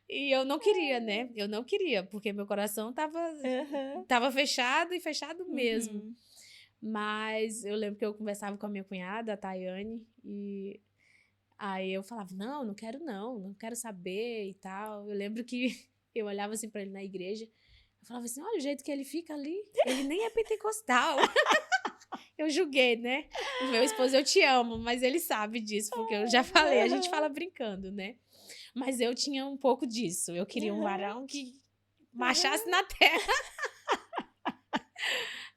E eu não queria, né? Eu não queria, porque meu coração tava fechado e fechado mesmo. Mas eu lembro que eu conversava com a minha cunhada, a Tayane, e aí eu falava, não quero saber e tal. Eu lembro que eu olhava assim pra ele na igreja, eu falava assim, olha o jeito que ele fica ali, ele nem é pentecostal. Eu julguei, né? O meu esposo, eu te amo, mas ele sabe disso, porque eu já falei, a gente fala brincando, né? Mas eu tinha um pouco disso, eu queria um varão que marchasse na terra.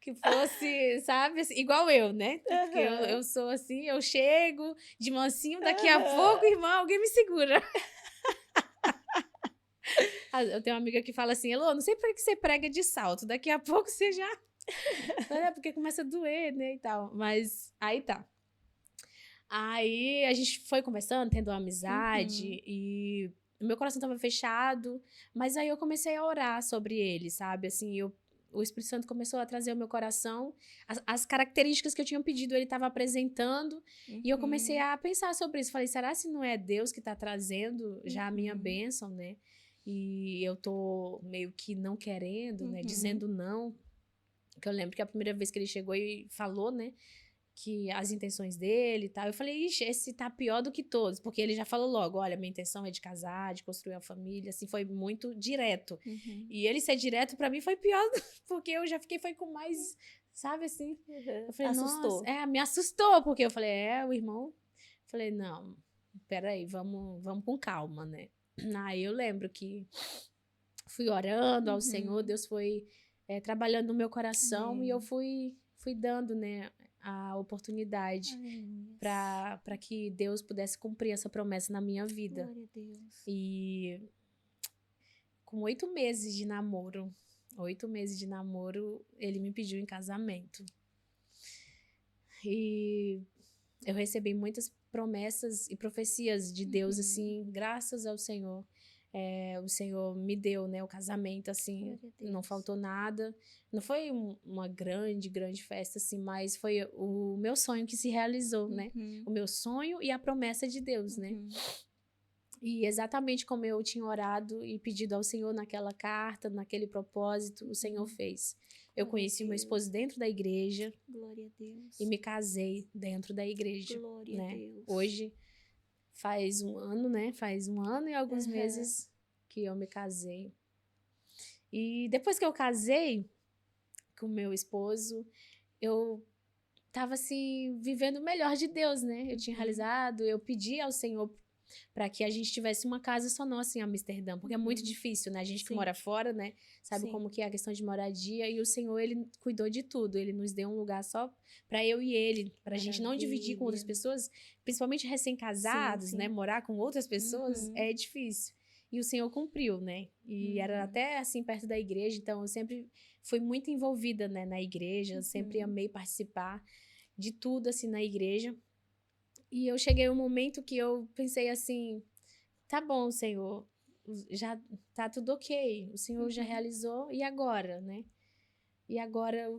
Que fosse, sabe, assim, igual eu, né? Porque eu sou assim, eu chego de mansinho, daqui a pouco, irmão, alguém me segura. Eu tenho uma amiga que fala assim, Elô, não sei por que você prega de salto, daqui a pouco você já É porque começa a doer, né, e tal. Mas aí tá. Aí a gente foi conversando, tendo uma amizade e o meu coração tava fechado, mas aí eu comecei a orar sobre ele, sabe? Assim, o Espírito Santo começou a trazer ao meu coração as características que eu tinha pedido, ele estava apresentando, e eu comecei a pensar sobre isso. Falei, será se não é Deus que está trazendo já a minha bênção, né? E eu tô meio que não querendo, né? Dizendo não. Que eu lembro que a primeira vez que ele chegou e falou, né? Que as intenções dele e tal. Eu falei, ixi, esse tá pior do que todos. Porque ele já falou logo, olha, minha intenção é de casar, de construir uma família. Assim, foi muito direto. E ele ser direto pra mim foi pior, porque eu já fiquei, foi com mais, sabe assim? Eu falei, Assustou. nossa, me assustou. Porque eu falei, o irmão... Falei, não, peraí, vamos com calma, né? Aí eu lembro que fui orando ao Senhor, Deus foi trabalhando no meu coração e eu fui dando, né, a oportunidade para que Deus pudesse cumprir essa promessa na minha vida. Glória a Deus. E com 8 meses de namoro, ele me pediu em casamento. E eu recebi muitas promessas e profecias de Deus, assim, graças ao Senhor. O Senhor me deu, né, o casamento, assim, não faltou nada. Não foi uma grande festa, assim, mas foi o meu sonho que se realizou, né? O meu sonho e a promessa de Deus, né? E exatamente como eu tinha orado e pedido ao Senhor naquela carta, naquele propósito, o Senhor fez. Eu conheci meu esposo dentro da igreja. Glória a Deus. E me casei dentro da igreja. Glória né? a Deus. Hoje faz um ano, né? Faz um ano e alguns meses que eu me casei. E depois que eu casei com meu esposo, eu tava assim, vivendo o melhor de Deus, né? Eu tinha realizado, eu pedi ao Senhor para que a gente tivesse uma casa só nossa em Amsterdã, porque é muito difícil, né? A gente que mora fora, né? Sabe como que é a questão de moradia, e o Senhor, ele cuidou de tudo, ele nos deu um lugar só para eu e ele, pra gente não dividir com outras pessoas, principalmente recém-casados, né? Morar com outras pessoas é difícil. E o Senhor cumpriu, né? E era até assim perto da igreja, então eu sempre fui muito envolvida, né, na igreja, sempre amei participar de tudo assim na igreja. E eu cheguei um momento que eu pensei assim, tá bom, Senhor, já tá tudo ok, o Senhor já realizou, e agora, né? E agora,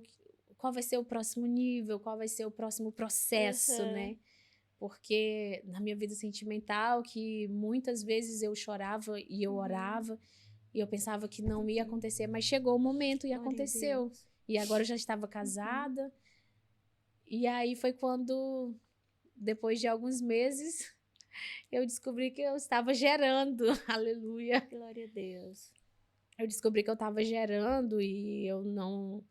qual vai ser o próximo nível, qual vai ser o próximo processo, né? Porque na minha vida sentimental, que muitas vezes eu chorava e eu orava, e eu pensava que não ia acontecer, mas chegou o momento e aconteceu. E agora eu já estava casada, e aí foi quando... Depois de alguns meses, eu descobri que eu estava gerando. Aleluia. Glória a Deus. Eu descobri que eu estava gerando e eu não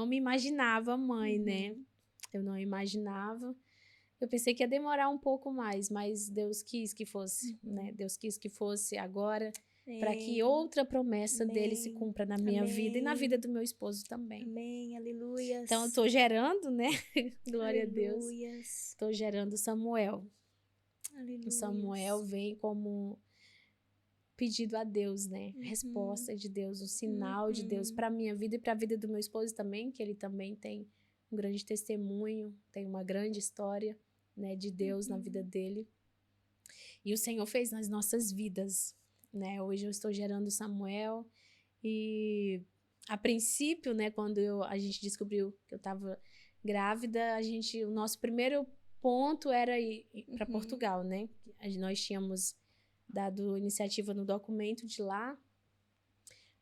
me imaginava mãe, né? Eu não imaginava. Eu pensei que ia demorar um pouco mais, mas Deus quis que fosse, né? Deus quis que fosse agora, para que outra promessa dele se cumpra na minha vida e na vida do meu esposo também. Amém, aleluia. Então, eu tô gerando, né? Glória a Deus. Aleluias. Estou gerando Samuel. Aleluias. O Samuel vem como pedido a Deus, né? Resposta de Deus, um sinal de Deus para minha vida e para a vida do meu esposo também, que ele também tem um grande testemunho, tem uma grande história, né, de Deus na vida dele. E o Senhor fez nas nossas vidas, né? Hoje eu estou gerando Samuel e a princípio, né, quando a gente descobriu que eu estava grávida, o nosso primeiro ponto era ir para Portugal, né? Nós tínhamos dado iniciativa no documento de lá,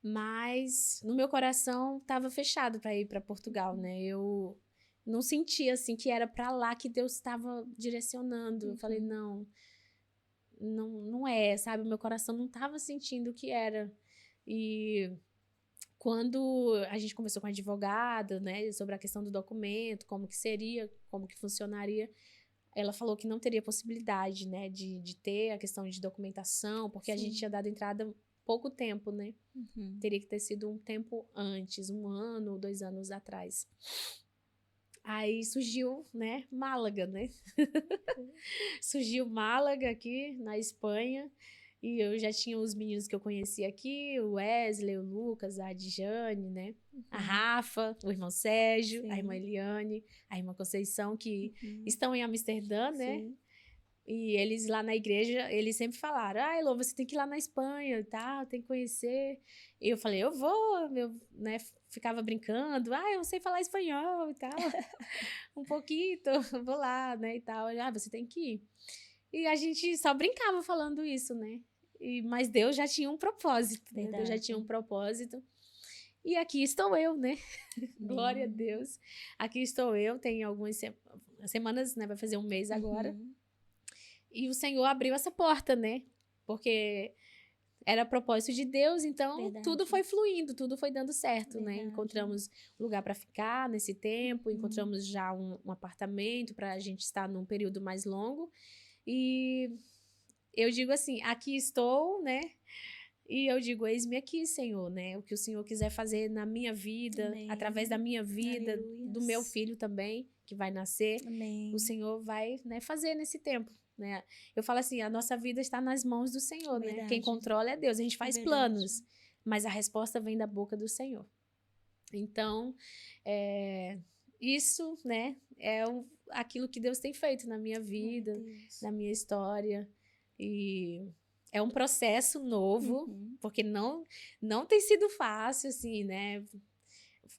mas no meu coração estava fechado para ir para Portugal, né? Eu não sentia assim que era para lá que Deus estava direcionando. Eu falei, não é, sabe? O meu coração não estava sentindo que era. E quando a gente conversou com a advogada, né, sobre a questão do documento, como que seria, como que funcionaria, ela falou que não teria possibilidade, né, de ter a questão de documentação, porque a gente tinha dado entrada pouco tempo, né? Teria que ter sido um tempo antes, 1 ano ou 2 anos atrás. Aí surgiu, né, Málaga, né? Surgiu Málaga aqui na Espanha E eu já tinha os meninos que eu conhecia aqui, o Wesley, o Lucas, a Adjane, né? A Rafa, o irmão Sérgio, Sim. a irmã Eliane, a irmã Conceição, que estão em Amsterdã, né? Sim. E eles lá na igreja, eles sempre falaram, Elô, você tem que ir lá na Espanha e tal, tem que conhecer. E eu falei, eu vou, né, ficava brincando, eu sei falar espanhol e tal, um pouquinho, vou lá, né, e tal. Você tem que ir. E a gente só brincava falando isso, né? Mas Deus já tinha um propósito, né? Deus já tinha um propósito. E aqui estou eu, né? Glória a Deus. Aqui estou eu, tem algumas semanas, né, vai fazer um mês agora. E o Senhor abriu essa porta, né? Porque era propósito de Deus, então tudo foi fluindo, tudo foi dando certo, né? Encontramos lugar para ficar nesse tempo, encontramos já um apartamento para a gente estar num período mais longo. E eu digo assim, aqui estou, né? E eu digo, eis-me aqui, Senhor, né? O que o Senhor quiser fazer na minha vida, através da minha vida, do meu filho também, que vai nascer, o Senhor vai, né, fazer nesse tempo. Né? Eu falo assim, a nossa vida está nas mãos do Senhor, né? Quem controla é Deus. A gente faz planos, mas a resposta vem da boca do Senhor. Então, isso, né, é aquilo que Deus tem feito na minha vida, na minha história. E é um processo novo, porque não tem sido fácil, assim, né?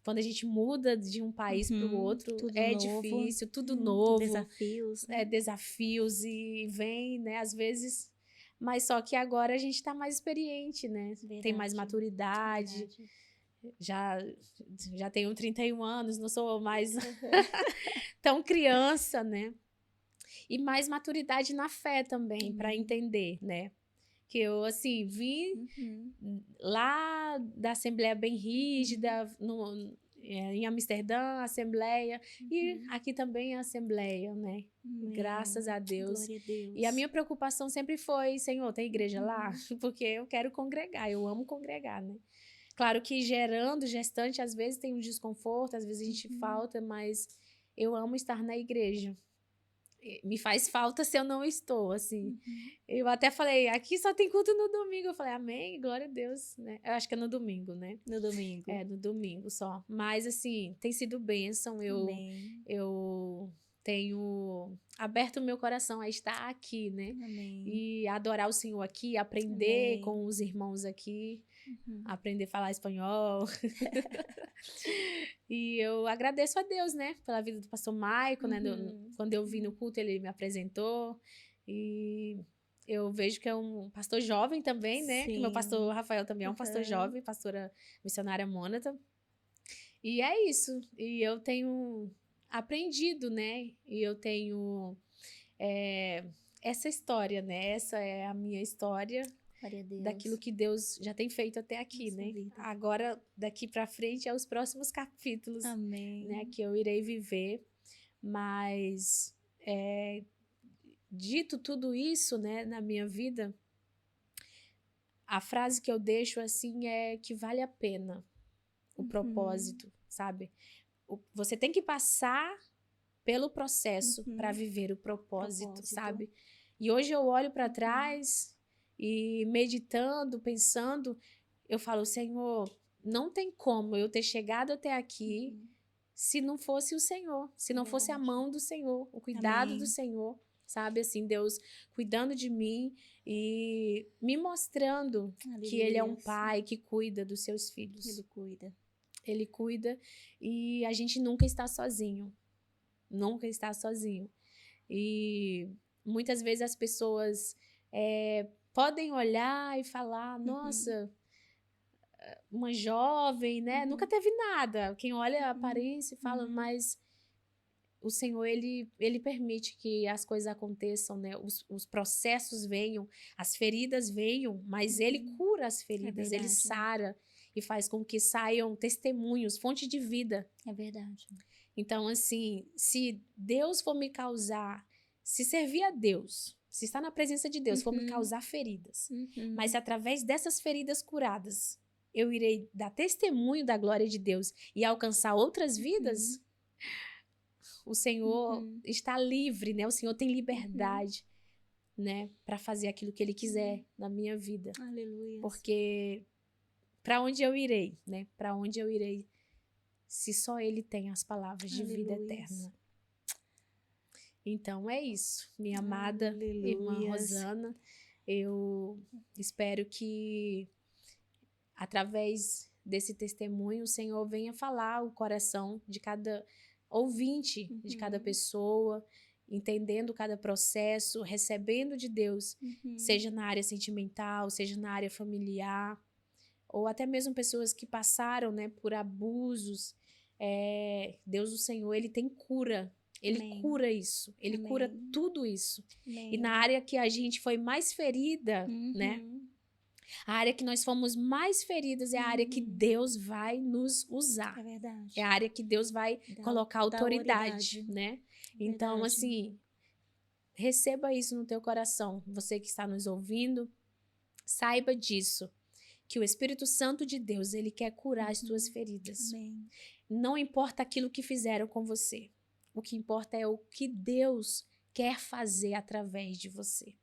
Quando a gente muda de um país para o outro, é difícil, tudo novo. Desafios. Né? Desafios e vem, né, às vezes... Mas só que agora a gente está mais experiente, né? Tem mais maturidade. Já tenho 31 anos, não sou mais tão criança, né? E mais maturidade na fé também, para entender, né? Que eu, assim, vim lá da Assembleia bem rígida, em Amsterdã, Assembleia, e aqui também a Assembleia, né? Graças a Deus. Glória a Deus. E a minha preocupação sempre foi, Senhor, tem igreja lá? Porque eu quero congregar, eu amo congregar, né? Claro que gestante, às vezes tem um desconforto, às vezes a gente falta, mas eu amo estar na igreja. Me faz falta se eu não estou, assim. Eu até falei, aqui só tem culto no domingo. Eu falei, amém, glória a Deus, né? Eu acho que é no domingo, né? No domingo. No domingo só. Mas, assim, tem sido bênção. Eu tenho aberto o meu coração a estar aqui, né? Amém. E adorar o Senhor aqui, aprender com os irmãos aqui. Aprender a falar espanhol. E eu agradeço a Deus, né? Pela vida do pastor Maico, né? Quando eu vim no culto, ele me apresentou. E eu vejo que é um pastor jovem também, né? Que meu pastor Rafael também é um pastor jovem, pastora missionária Mônata. E é isso. E eu tenho aprendido, né? E eu tenho essa história, né? Essa é a minha história. Daquilo que Deus já tem feito até aqui, né? Vida. Agora, daqui para frente, é os próximos capítulos, amém, né? Que eu irei viver. Mas, dito tudo isso, né? Na minha vida, a frase que eu deixo, assim, é que vale a pena o propósito, sabe? Você tem que passar pelo processo para viver o propósito, sabe? E hoje eu olho para trás... E meditando, pensando, eu falo, Senhor, não tem como eu ter chegado até aqui se não fosse o Senhor, se não fosse a mão do Senhor, o cuidado do Senhor, sabe? Assim, Deus cuidando de mim e me mostrando que Ele é um pai que cuida dos seus filhos. Ele cuida e a gente nunca está sozinho. Nunca está sozinho. E muitas vezes as pessoas... podem olhar e falar, nossa, uma jovem, né? Nunca teve nada. Quem olha a aparência e fala, mas o Senhor, ele permite que as coisas aconteçam, né? Os processos venham, as feridas venham, mas Ele cura as feridas, Ele sara e faz com que saiam testemunhos, fonte de vida. É verdade. Então, assim, se Deus for me causar, se servir a Deus... Se está na presença de Deus, for me causar feridas. Mas se através dessas feridas curadas, eu irei dar testemunho da glória de Deus e alcançar outras vidas, o Senhor está livre, né? O Senhor tem liberdade né, para fazer aquilo que ele quiser na minha vida. Aleluia. Porque para onde eu irei, né? Para onde eu irei se só ele tem as palavras de vida eterna? Então é isso, minha amada irmã Rosana. Eu espero que através desse testemunho o Senhor venha falar o coração de cada ouvinte, de cada pessoa, entendendo cada processo, recebendo de Deus, seja na área sentimental, seja na área familiar, ou até mesmo pessoas que passaram, né, por abusos. Deus, o Senhor, ele tem cura. Ele Amém. cura isso. Ele Amém. cura tudo isso. Amém. E na área que a gente foi mais ferida, né? A área que nós fomos mais feridas é a área que Deus vai nos usar. É verdade. É a área que Deus vai colocar autoridade, né? Então, assim, receba isso no teu coração. Você que está nos ouvindo, saiba disso. Que o Espírito Santo de Deus, ele quer curar as tuas feridas. Amém. Não importa aquilo que fizeram com você. O que importa é o que Deus quer fazer através de você.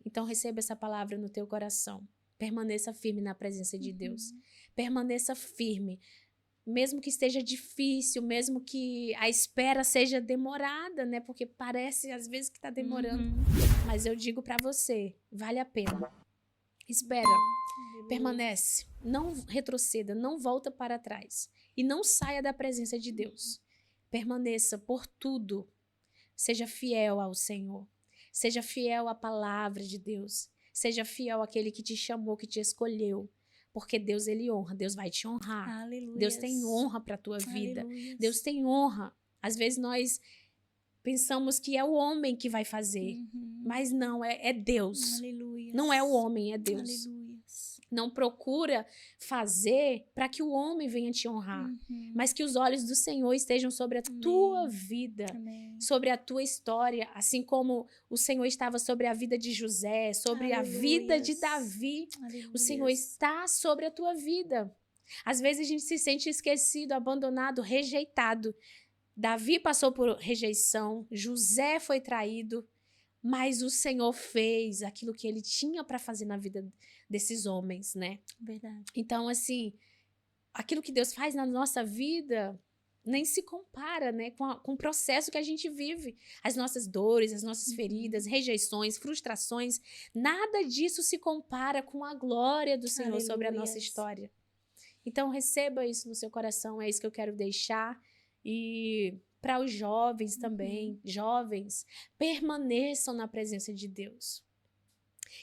Então, receba essa palavra no teu coração. Permaneça firme na presença de Deus. Permaneça firme. Mesmo que esteja difícil, mesmo que a espera seja demorada, né? Porque parece às vezes que está demorando. Mas eu digo para você, vale a pena. Espera. Permanece. Não retroceda, não volta para trás. E não saia da presença de Deus. Permaneça por tudo. Seja fiel ao Senhor. Seja fiel à palavra de Deus. Seja fiel àquele que te chamou, que te escolheu. Porque Deus, ele honra. Deus vai te honrar. Aleluia. Deus tem honra para a tua vida. Aleluias. Deus tem honra. Às vezes nós pensamos que é o homem que vai fazer. Mas não, é Deus. Aleluia. Não é o homem, é Deus. Aleluia. Não procura fazer para que o homem venha te honrar, mas que os olhos do Senhor estejam sobre a tua vida, sobre a tua história, assim como o Senhor estava sobre a vida de José, sobre a vida de Davi. O Senhor está sobre a tua vida. Às vezes a gente se sente esquecido, abandonado, rejeitado. Davi passou por rejeição, José foi traído, mas o Senhor fez aquilo que ele tinha para fazer na vida desses homens, né? Verdade. Então, assim, aquilo que Deus faz na nossa vida nem se compara, né, com o processo que a gente vive. As nossas dores, as nossas feridas, rejeições, frustrações, nada disso se compara com a glória do Senhor sobre a nossa história. Então, receba isso no seu coração, é isso que eu quero deixar. E para os jovens também, jovens, permaneçam na presença de Deus.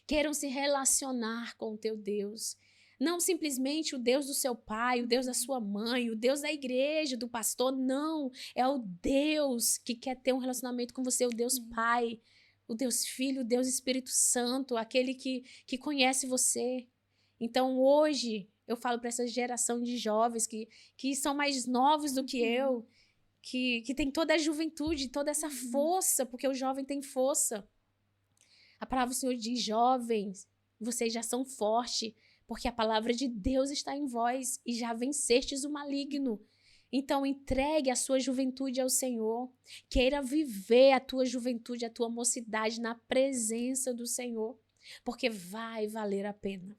Queiram se relacionar com o teu Deus. Não simplesmente o Deus do seu pai, o Deus da sua mãe, o Deus da igreja, do pastor. Não, é o Deus que quer ter um relacionamento com você, o Deus Pai, o Deus Filho, o Deus Espírito Santo, aquele que conhece você. Então hoje eu falo para essa geração de jovens que são mais novos do que eu, que tem toda a juventude, toda essa força, porque o jovem tem força. A palavra do Senhor diz, jovens, vocês já são fortes, porque a palavra de Deus está em vós e já vencestes o maligno. Então entregue a sua juventude ao Senhor, queira viver a tua juventude, a tua mocidade na presença do Senhor, porque vai valer a pena.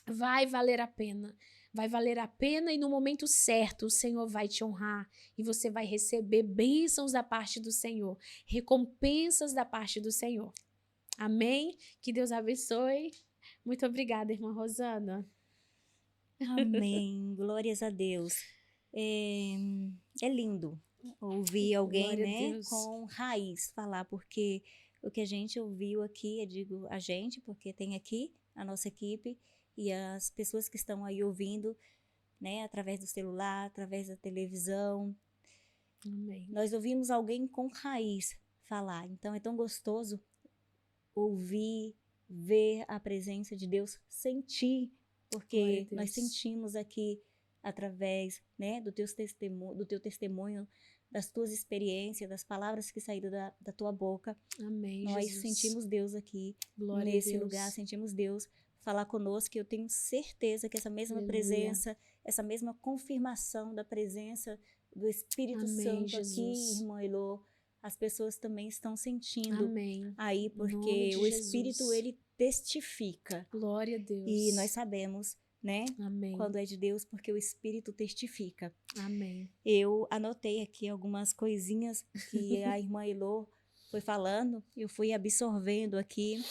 Vai valer a pena. Vai valer a pena e no momento certo o Senhor vai te honrar e você vai receber bênçãos da parte do Senhor, recompensas da parte do Senhor. Amém? Que Deus abençoe. Muito obrigada, irmã Rosana. Amém. Glórias a Deus. É lindo ouvir alguém, né, com raiz falar, porque o que a gente ouviu aqui, eu digo a gente, porque tem aqui a nossa equipe, e as pessoas que estão aí ouvindo, né, através do celular, através da televisão. Amém. Nós ouvimos alguém com raiz falar. Então é tão gostoso ouvir, ver a presença de Deus, sentir, porque nós sentimos aqui através, né, do teu testemunho, das tuas experiências, das palavras que saíram da tua boca. Amém, nós Jesus. Sentimos Deus aqui, Glória nesse lugar, sentimos Deus falar conosco, e eu tenho certeza que essa mesma presença, essa mesma confirmação da presença do Espírito Santo Jesus. aqui, irmã Elô, as pessoas também estão sentindo Amém. aí, Em nome porque de o Espírito, Jesus. ele testifica. Glória a Deus. E nós sabemos, né, Amém. quando é de Deus, porque o Espírito testifica. Amém. Eu anotei aqui algumas coisinhas que a irmã Elô foi falando, eu fui absorvendo aqui.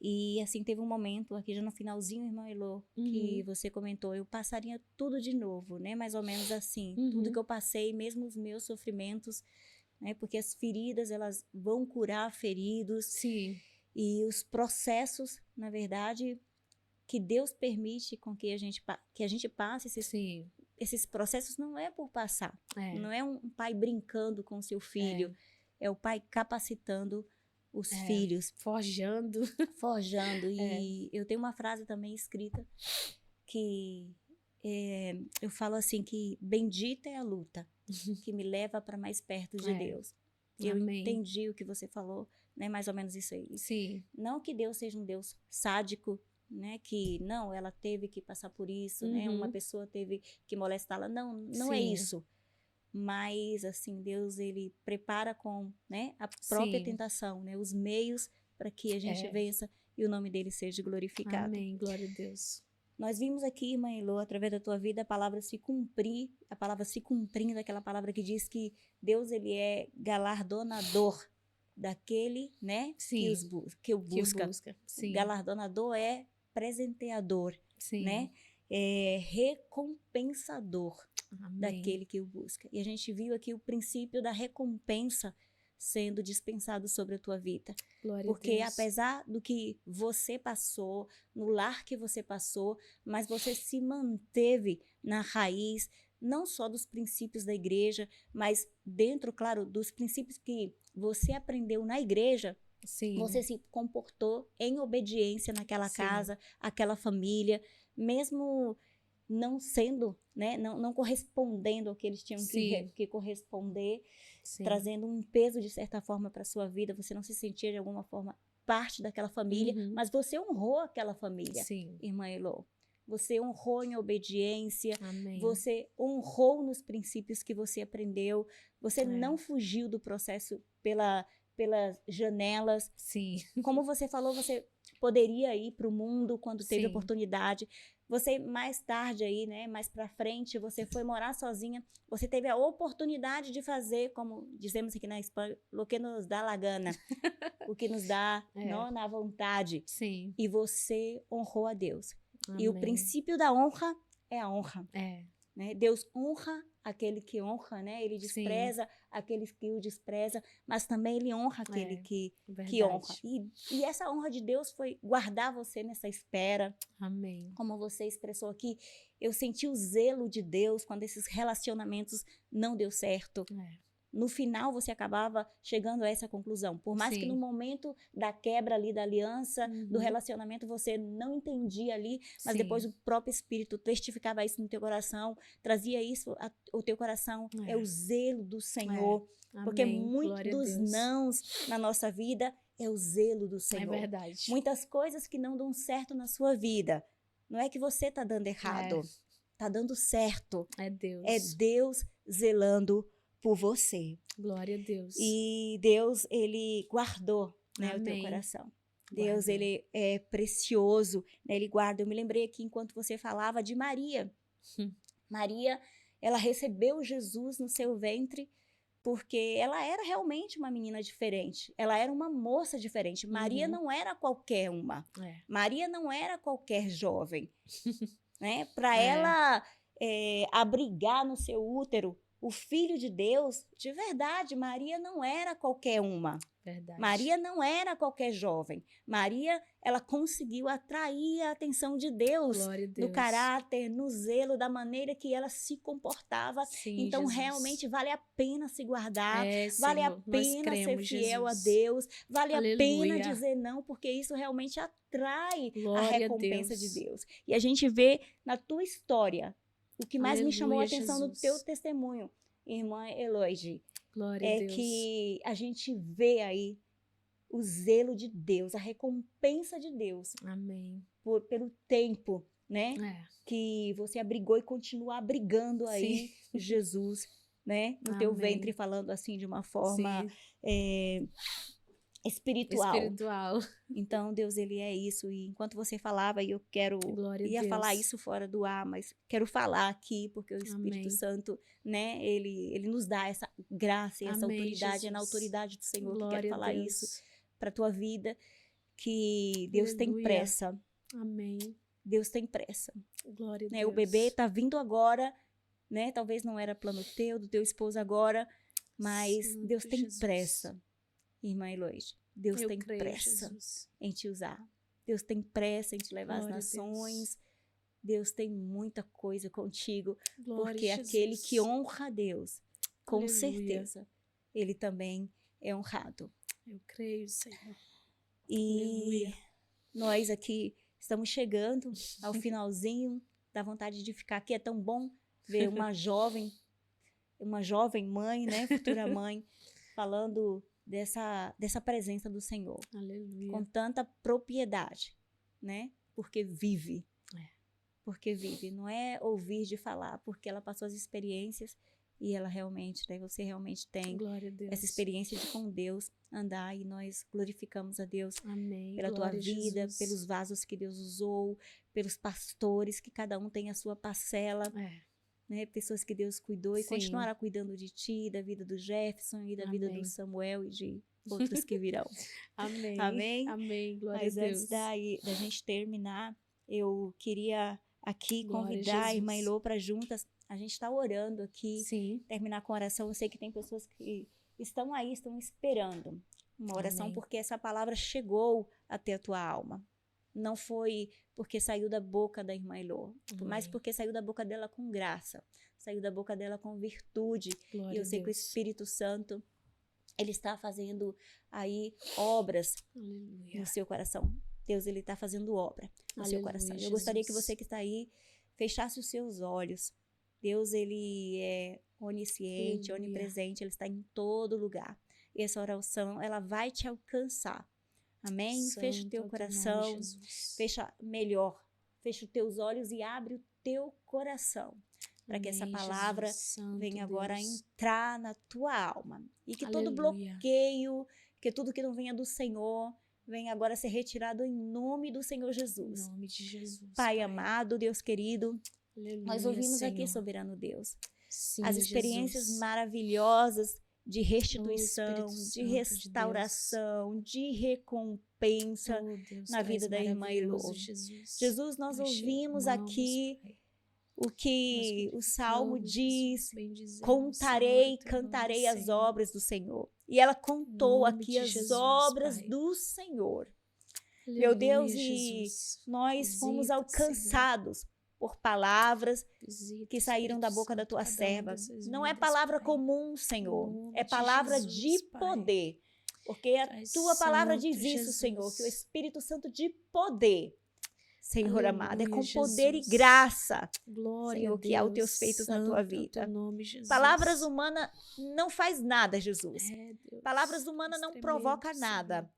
E assim, teve um momento aqui já no finalzinho, irmã Elô, que você comentou, eu passaria tudo de novo, né? Mais ou menos assim, tudo que eu passei, mesmo os meus sofrimentos, né? Porque as feridas, elas vão curar feridos. Sim. E os processos, na verdade, que Deus permite com que a gente passe Sim. esses processos, não é por passar. É. Não é um pai brincando com seu filho, é o pai capacitando os filhos. Forjando. E eu tenho uma frase também escrita que eu falo assim, que bendita é a luta que me leva para mais perto de Deus. Eu entendi o que você falou, né? Mais ou menos isso aí. Sim. Não que Deus seja um Deus sádico, né? Que não, ela teve que passar por isso, né? Uma pessoa teve que molestá-la. Não é isso. Mas, assim, Deus, ele prepara com, né, a própria tentação, né? Os meios para que a gente vença e o nome dele seja glorificado. Amém. Glória a Deus. Nós vimos aqui, irmã Elô, através da tua vida, a palavra se cumprir, a palavra se cumprindo, aquela palavra que diz que Deus, ele é galardonador daquele, né, que o busca. Sim. Galardonador é presenteador, né? É recompensador. Amém. Daquele que o busca. E a gente viu aqui o princípio da recompensa sendo dispensado sobre a tua vida. Glória Porque a Deus. apesar do que você passou, no lar que você passou, mas você se manteve na raiz, não só dos princípios da igreja, mas dentro, claro, dos princípios que você aprendeu na igreja. Sim. Você se comportou em obediência naquela casa, aquela família, mesmo não sendo, né, não correspondendo ao que eles tinham que corresponder, trazendo um peso de certa forma para sua vida, você não se sentia de alguma forma parte daquela família, mas você honrou aquela família, irmã Elô. Você honrou em obediência, Amém. Você honrou nos princípios que você aprendeu, você não fugiu do processo pelas janelas. Sim. Como você falou, você poderia ir para o mundo quando teve oportunidade. Você mais tarde aí, né, mais para frente, você foi morar sozinha, você teve a oportunidade de fazer, como dizemos aqui na Espanha, o que nos dá la gana, o que nos dá não, na vontade. Sim. E você honrou a Deus. Amém. E o princípio da honra é a honra. Né? Deus honra aquele que honra, né? Ele despreza aqueles que o despreza, mas também ele honra aquele que honra. E essa honra de Deus foi guardar você nessa espera. Amém. Como você expressou aqui, eu senti o zelo de Deus quando esses relacionamentos não deu certo. No final, você acabava chegando a essa conclusão. Por mais que no momento da quebra ali da aliança, do relacionamento, você não entendia ali, mas depois o próprio Espírito testificava isso no teu coração, trazia isso ao teu coração. É o zelo do Senhor. Porque muito dos nãos na nossa vida é o zelo do Senhor. É verdade. Muitas coisas que não dão certo na sua vida. Não é que você está dando errado. Está dando certo. É Deus. É Deus zelando por você. Glória a Deus. E Deus, ele guardou, né, o teu coração. Deus, ele é precioso, né, ele guarda. Eu me lembrei aqui, enquanto você falava, de Maria. Maria, ela recebeu Jesus no seu ventre porque ela era realmente uma menina diferente. Ela era uma moça diferente. Maria não era qualquer uma. Maria não era qualquer jovem. Né? Para ela abrigar no seu útero o Filho de Deus, de verdade, Maria não era qualquer uma. Verdade. Maria não era qualquer jovem. Maria, ela conseguiu atrair a atenção de Deus, no caráter, no zelo, da maneira que ela se comportava. Sim, então, Jesus. Realmente, vale a pena se guardar, vale Senhor, a pena ser fiel Jesus. a Deus, vale Aleluia. a pena dizer não, porque isso realmente atrai Glória a recompensa a Deus. de Deus. E a gente vê na tua história, o que mais me chamou a atenção Jesus. no teu testemunho, irmã Eloide, Glória a Deus. que a gente vê aí o zelo de Deus, a recompensa de Deus. Amém. Pelo tempo, né? Que você abrigou e continua abrigando aí Jesus né? No teu Amém. ventre, falando assim de uma forma Sim. Espiritual. Espiritual. Então, Deus, ele é isso. E enquanto você falava, e eu Glória a ia Deus. falar isso fora do ar, mas quero falar aqui, porque o Espírito Amém. Santo, né, ele nos dá essa graça e essa Amém, autoridade. É na Jesus. autoridade do Senhor que Glória quero a falar Deus. isso para tua vida, que Deus tem Aleluia. pressa. Amém. Deus tem pressa. Glória a Né? Deus. O bebê tá vindo agora, né? Talvez não era plano teu, do teu esposo agora, mas Santo Deus tem Jesus. pressa, irmã Eloísa. Deus Eu tem creio, pressa Jesus. em te usar. Deus tem pressa em te levar Glória a às Deus. nações. Deus tem muita coisa contigo, Glória porque a aquele Jesus. que honra a Deus, com Aleluia. certeza, ele também é honrado. Eu creio, Senhor. E Aleluia. nós aqui estamos chegando ao finalzinho, dá vontade de ficar aqui. É tão bom ver uma jovem mãe, né, futura mãe, falando dessa presença do Senhor, Aleluia. com tanta propriedade, né? Porque vive. Porque vive. Não é ouvir de falar, porque ela passou as experiências e ela realmente, né? Você realmente tem Glória a Deus. essa experiência de com Deus andar, e nós glorificamos a Deus Amém. pela tua Glória a vida, Jesus. pelos vasos que Deus usou, pelos pastores, que cada um tem a sua parcela, né? Pessoas que Deus cuidou e Sim. continuará cuidando de ti, da vida do Jefferson e da vida Amém. do Samuel e de outros que virão. Amém. Amém? Amém. Glória Mas a Deus. antes da gente terminar, eu queria aqui Glória a convidar a irmã Jesus. Elô para juntas. A gente está orando aqui, Sim. terminar com oração. Eu sei que tem pessoas que estão aí, estão esperando uma oração, Amém. porque essa palavra chegou até a tua alma. Não foi porque saiu da boca da irmã Elô, mas Amém. porque saiu da boca dela com graça, saiu da boca dela com virtude. Glória E eu a sei que o Deus. Espírito Santo, ele está fazendo aí obras Aleluia. no seu coração. Deus, ele está fazendo obra no seu Aleluia, coração. Eu Jesus. gostaria que você que está aí fechasse os seus olhos. Deus, ele é onisciente, Aleluia. onipresente, ele está em todo lugar. E essa oração, ela vai te alcançar. Amém? Fecha o Santo teu é o coração, nome, Jesus. fecha os teus olhos e abre o teu coração, para que essa Amém, palavra Jesus. Santo venha agora Deus. entrar na tua alma. E que todo Aleluia. bloqueio, que tudo que não venha do Senhor, venha agora ser retirado em nome do Senhor Em Jesus. nome de Jesus. Pai amado, Deus querido, Aleluia, nós ouvimos aqui, Senhor. soberano Deus, Sim, as experiências Jesus. maravilhosas de Oh, restituição, Espírito de Santo de restauração, de recompensa Oh, Deus, na tu vida és da irmã Elô. maravilhoso, Jesus. Jesus, nós Nós te ouvimos amamos, aqui Pai. o que Nós o Salmo glorificamos, diz: Jesus, bendizemos, contarei, Senhor, o teu nome, cantarei as Senhor. obras do Senhor. E ela contou Nome aqui de as Jesus, obras Pai. do Senhor. Aleluia, Meu Deus, e Jesus. nós fomos Visita, alcançados por palavras Visita, que saíram da Espírito boca da Santo, tua cada uma serva. dessas Não é vidas, palavra Pai. comum, Senhor. Em nome É de palavra Jesus, de Pai. poder. Porque a Tu és tua palavra santo, diz isso, Jesus. Senhor, que o Espírito Santo de poder, Senhor amado, é Aleluia, com poder e Jesus. graça, Glória Senhor, a que há os Deus, teus feitos na santo tua é o vida. teu nome, Jesus. Palavras humanas não faz nada, Jesus. É, Deus. Palavras humanas não Tremendo, provoca Senhor. nada.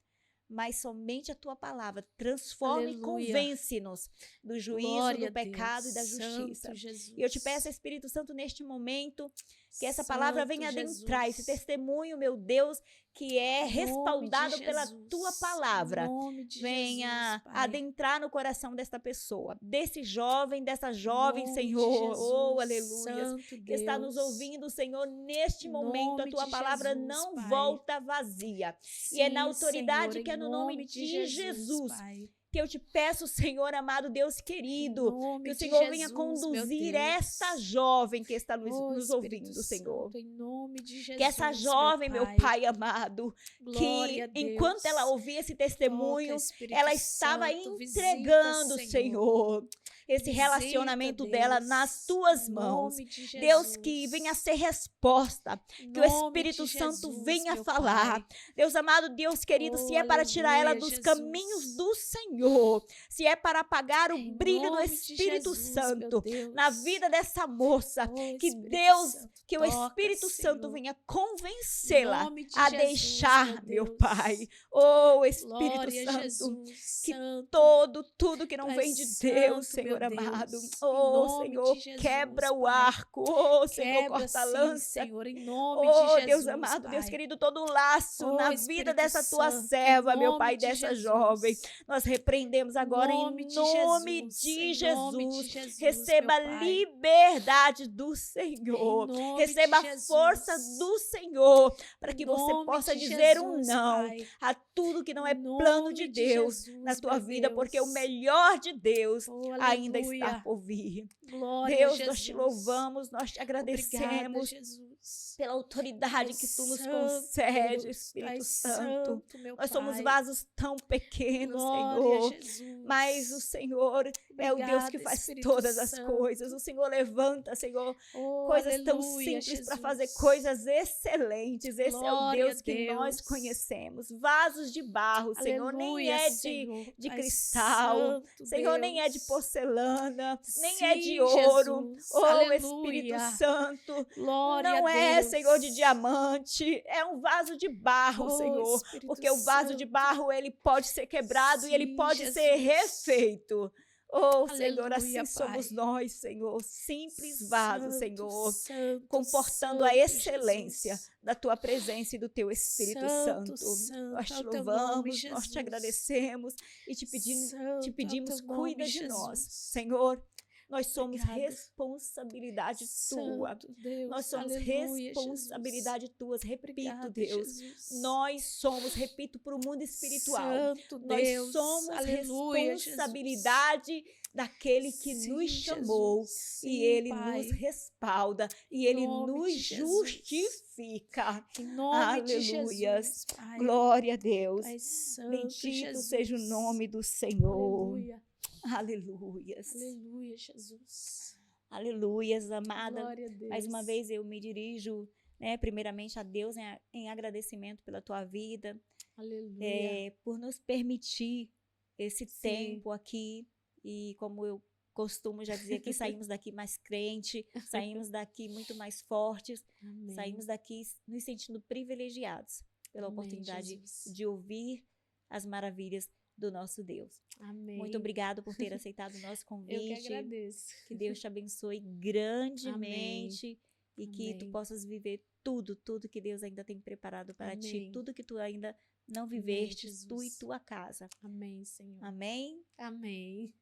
Mas somente a tua palavra transforma e Aleluia. convence-nos do juízo, Glória do pecado a e da Deus, justiça. Santo Jesus. E eu te peço, Espírito Santo, neste momento, que essa Santo palavra venha adentrar, esse Jesus. testemunho, meu Deus, que é Nome de respaldado pela Jesus. tua palavra. Nome de Venha Jesus, Pai. adentrar no coração desta pessoa, desse jovem, dessa jovem, Nome de Senhor. Jesus, Oh, aleluia. Santo Que está nos Deus. ouvindo, Senhor, neste momento, a Nome tua de palavra Jesus, não Pai. volta vazia. E é na Sim, autoridade Senhor, que é em no nome de Jesus, Pai. que eu te peço, Senhor amado, Deus Em querido, nome que o de Senhor venha Jesus, conduzir meu Deus. esta jovem que está nos Oh, Espírito ouvindo, Senhor. Santo, em nome de Jesus, Que essa jovem, meu Pai amado, Glória a que Deus. enquanto ela ouvia esse testemunho, Toca, Espírito ela estava Santo, entregando, visita, Senhor, esse Visita, relacionamento Deus, dela nas tuas em mãos. nome de Deus, Jesus. que venha ser resposta, Em que o nome Espírito de Santo Jesus, venha meu falar. Pai. Deus amado, Deus querido, Oh, se é para tirar ela aleluia, dos Jesus. caminhos do Senhor, se é para apagar o Em brilho do nome de Espírito Jesus, Santo meu Deus. na vida dessa moça, Oh, que Espírito Deus, Santo, que o toca, Espírito Santo Senhor. venha Em convencê-la nome de a Jesus, deixar, meu Deus. Pai. Oh, Espírito Glória a Santo, Jesus, que Santo. tudo que não Tu vem és de Deus, santo, Senhor Senhor amado. Deus, em Oh, nome Senhor, de Jesus, quebra o Pai. arco. Oh, Senhor, Quebra, corta a sim, lança. Senhor, em nome Oh, de Jesus, Deus amado, Deus Pai. querido, todo o laço Oh, na vida Espírito dessa tua Santo, serva, em meu nome Pai, de dessa Jesus. jovem. Nós repreendemos agora em nome de nome Jesus, de em nome de Jesus. Jesus, Receba meu Pai. liberdade do Em Senhor. nome Receba de a Jesus. força do Senhor para Em que você nome possa de dizer Jesus, um não Pai. a tudo que não é Em plano de nome Deus na Jesus, tua meu vida, porque o Deus. melhor de Deus Oh, ainda está aleluia. por vir. Glória a Deus, Jesus. nós te louvamos, nós te Obrigada, agradecemos Jesus. pela autoridade Pai que tu nos Santo, concede, Deus, Espírito Pai Santo. meu Nós somos Pai. vasos tão pequenos, Glória a Senhor, Jesus. mas o Senhor é o Deus que Obrigada, faz Espírito todas as Santo. coisas. O Senhor levanta, Senhor, Oh, coisas tão aleluia, simples para Jesus. fazer coisas excelentes. Esse é o Glória Deus a que nós Deus. conhecemos. Vasos de barro, Senhor, nem Aleluia, é Senhor. de Pai cristal. Santo, Senhor, nem é de Deus. porcelana, nem Sim, é de ouro. Jesus. Oh, Aleluia. Espírito Santo, Glória não a é, Deus. Senhor, de diamante, é um vaso de barro, Oh, Senhor, Espírito porque o vaso de Santo. barro, ele pode ser quebrado e ele Sim, pode Jesus. ser refeito. Oh, Senhor, Aleluia, assim somos Pai. nós, Senhor, simples vasos, Santo, Senhor, Santo, comportando Santo, a excelência Jesus. da tua presença e do teu Espírito Santo, Santo. Santo, Nós te ao teu nome, louvamos, nós te Jesus. agradecemos e te Santo, ao pedimos, teu nome, cuida de nós, Jesus. Senhor. Nós somos Obrigada. responsabilidade tua. Santo Deus, Nós somos aleluia, responsabilidade tua. Repito, Obrigada, Deus. Jesus. Nós somos, repito, para o mundo espiritual. Santo Nós Deus, somos aleluia, responsabilidade daquele que Sim, nos chamou. Jesus. Sim, E ele Pai. nos respalda. E Em ele nome nos de Jesus. justifica. Em nome de Aleluias. Jesus, Pai. Glória a Deus. Pai Santo, Bendito Jesus. seja o nome do Senhor. Aleluia. Aleluias. Aleluia, Jesus. Aleluias, amada. Glória a Deus. Mais uma vez eu me dirijo, né, primeiramente a Deus em agradecimento pela tua vida, Aleluia. por nos permitir esse Sim. tempo aqui. E como eu costumo já dizer aqui, saímos daqui mais crente, saímos daqui muito mais fortes, Amém. saímos daqui nos sentindo privilegiados pela Amém, oportunidade Jesus. de ouvir as maravilhas do nosso Deus. Amém. Muito obrigado por ter aceitado o nosso convite. Eu que agradeço. Que Deus te abençoe grandemente e que tu Amém. possas viver tudo que Deus ainda tem preparado para ti, Amém. tudo que tu ainda não viveste, tu e Jesus. tua casa. Amém, Senhor. Amém? Amém.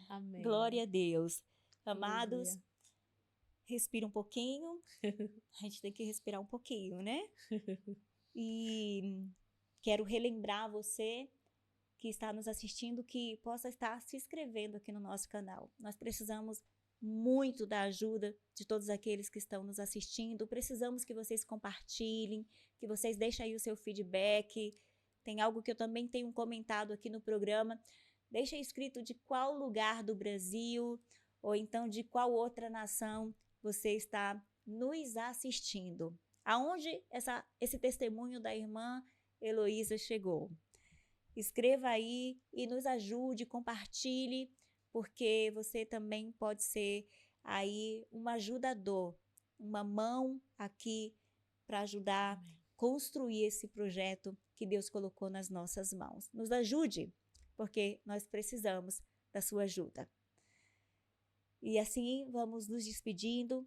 Amém. Glória a Deus. Amados, Aleluia. respira um pouquinho. A gente tem que respirar um pouquinho, né? E quero relembrar você que está nos assistindo que possa estar se inscrevendo aqui no nosso canal. Nós precisamos muito da ajuda de todos aqueles que estão nos assistindo. Precisamos que vocês compartilhem, que vocês deixem aí o seu feedback. Tem algo que eu também tenho comentado aqui no programa. Deixa escrito de qual lugar do Brasil ou então de qual outra nação você está nos assistindo. Aonde esse testemunho da irmã Heloísa chegou. Escreva aí e nos ajude, compartilhe, porque você também pode ser aí um ajudador, uma mão aqui para ajudar a construir esse projeto que Deus colocou nas nossas mãos. Nos ajude, porque nós precisamos da sua ajuda. E assim vamos nos despedindo.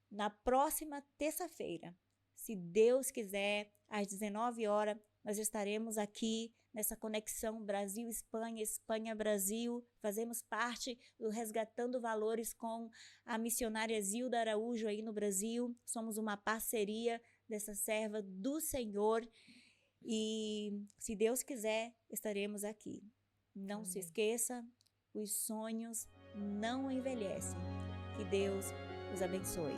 Na próxima terça-feira, se Deus quiser, às 19 horas, nós estaremos aqui nessa conexão Brasil-Espanha, Espanha-Brasil. Fazemos parte do Resgatando Valores com a missionária Zilda Araújo aí no Brasil. Somos uma parceria dessa serva do Senhor. E se Deus quiser, estaremos aqui. Não se esqueça, os sonhos não envelhecem. Que Deus os abençoe.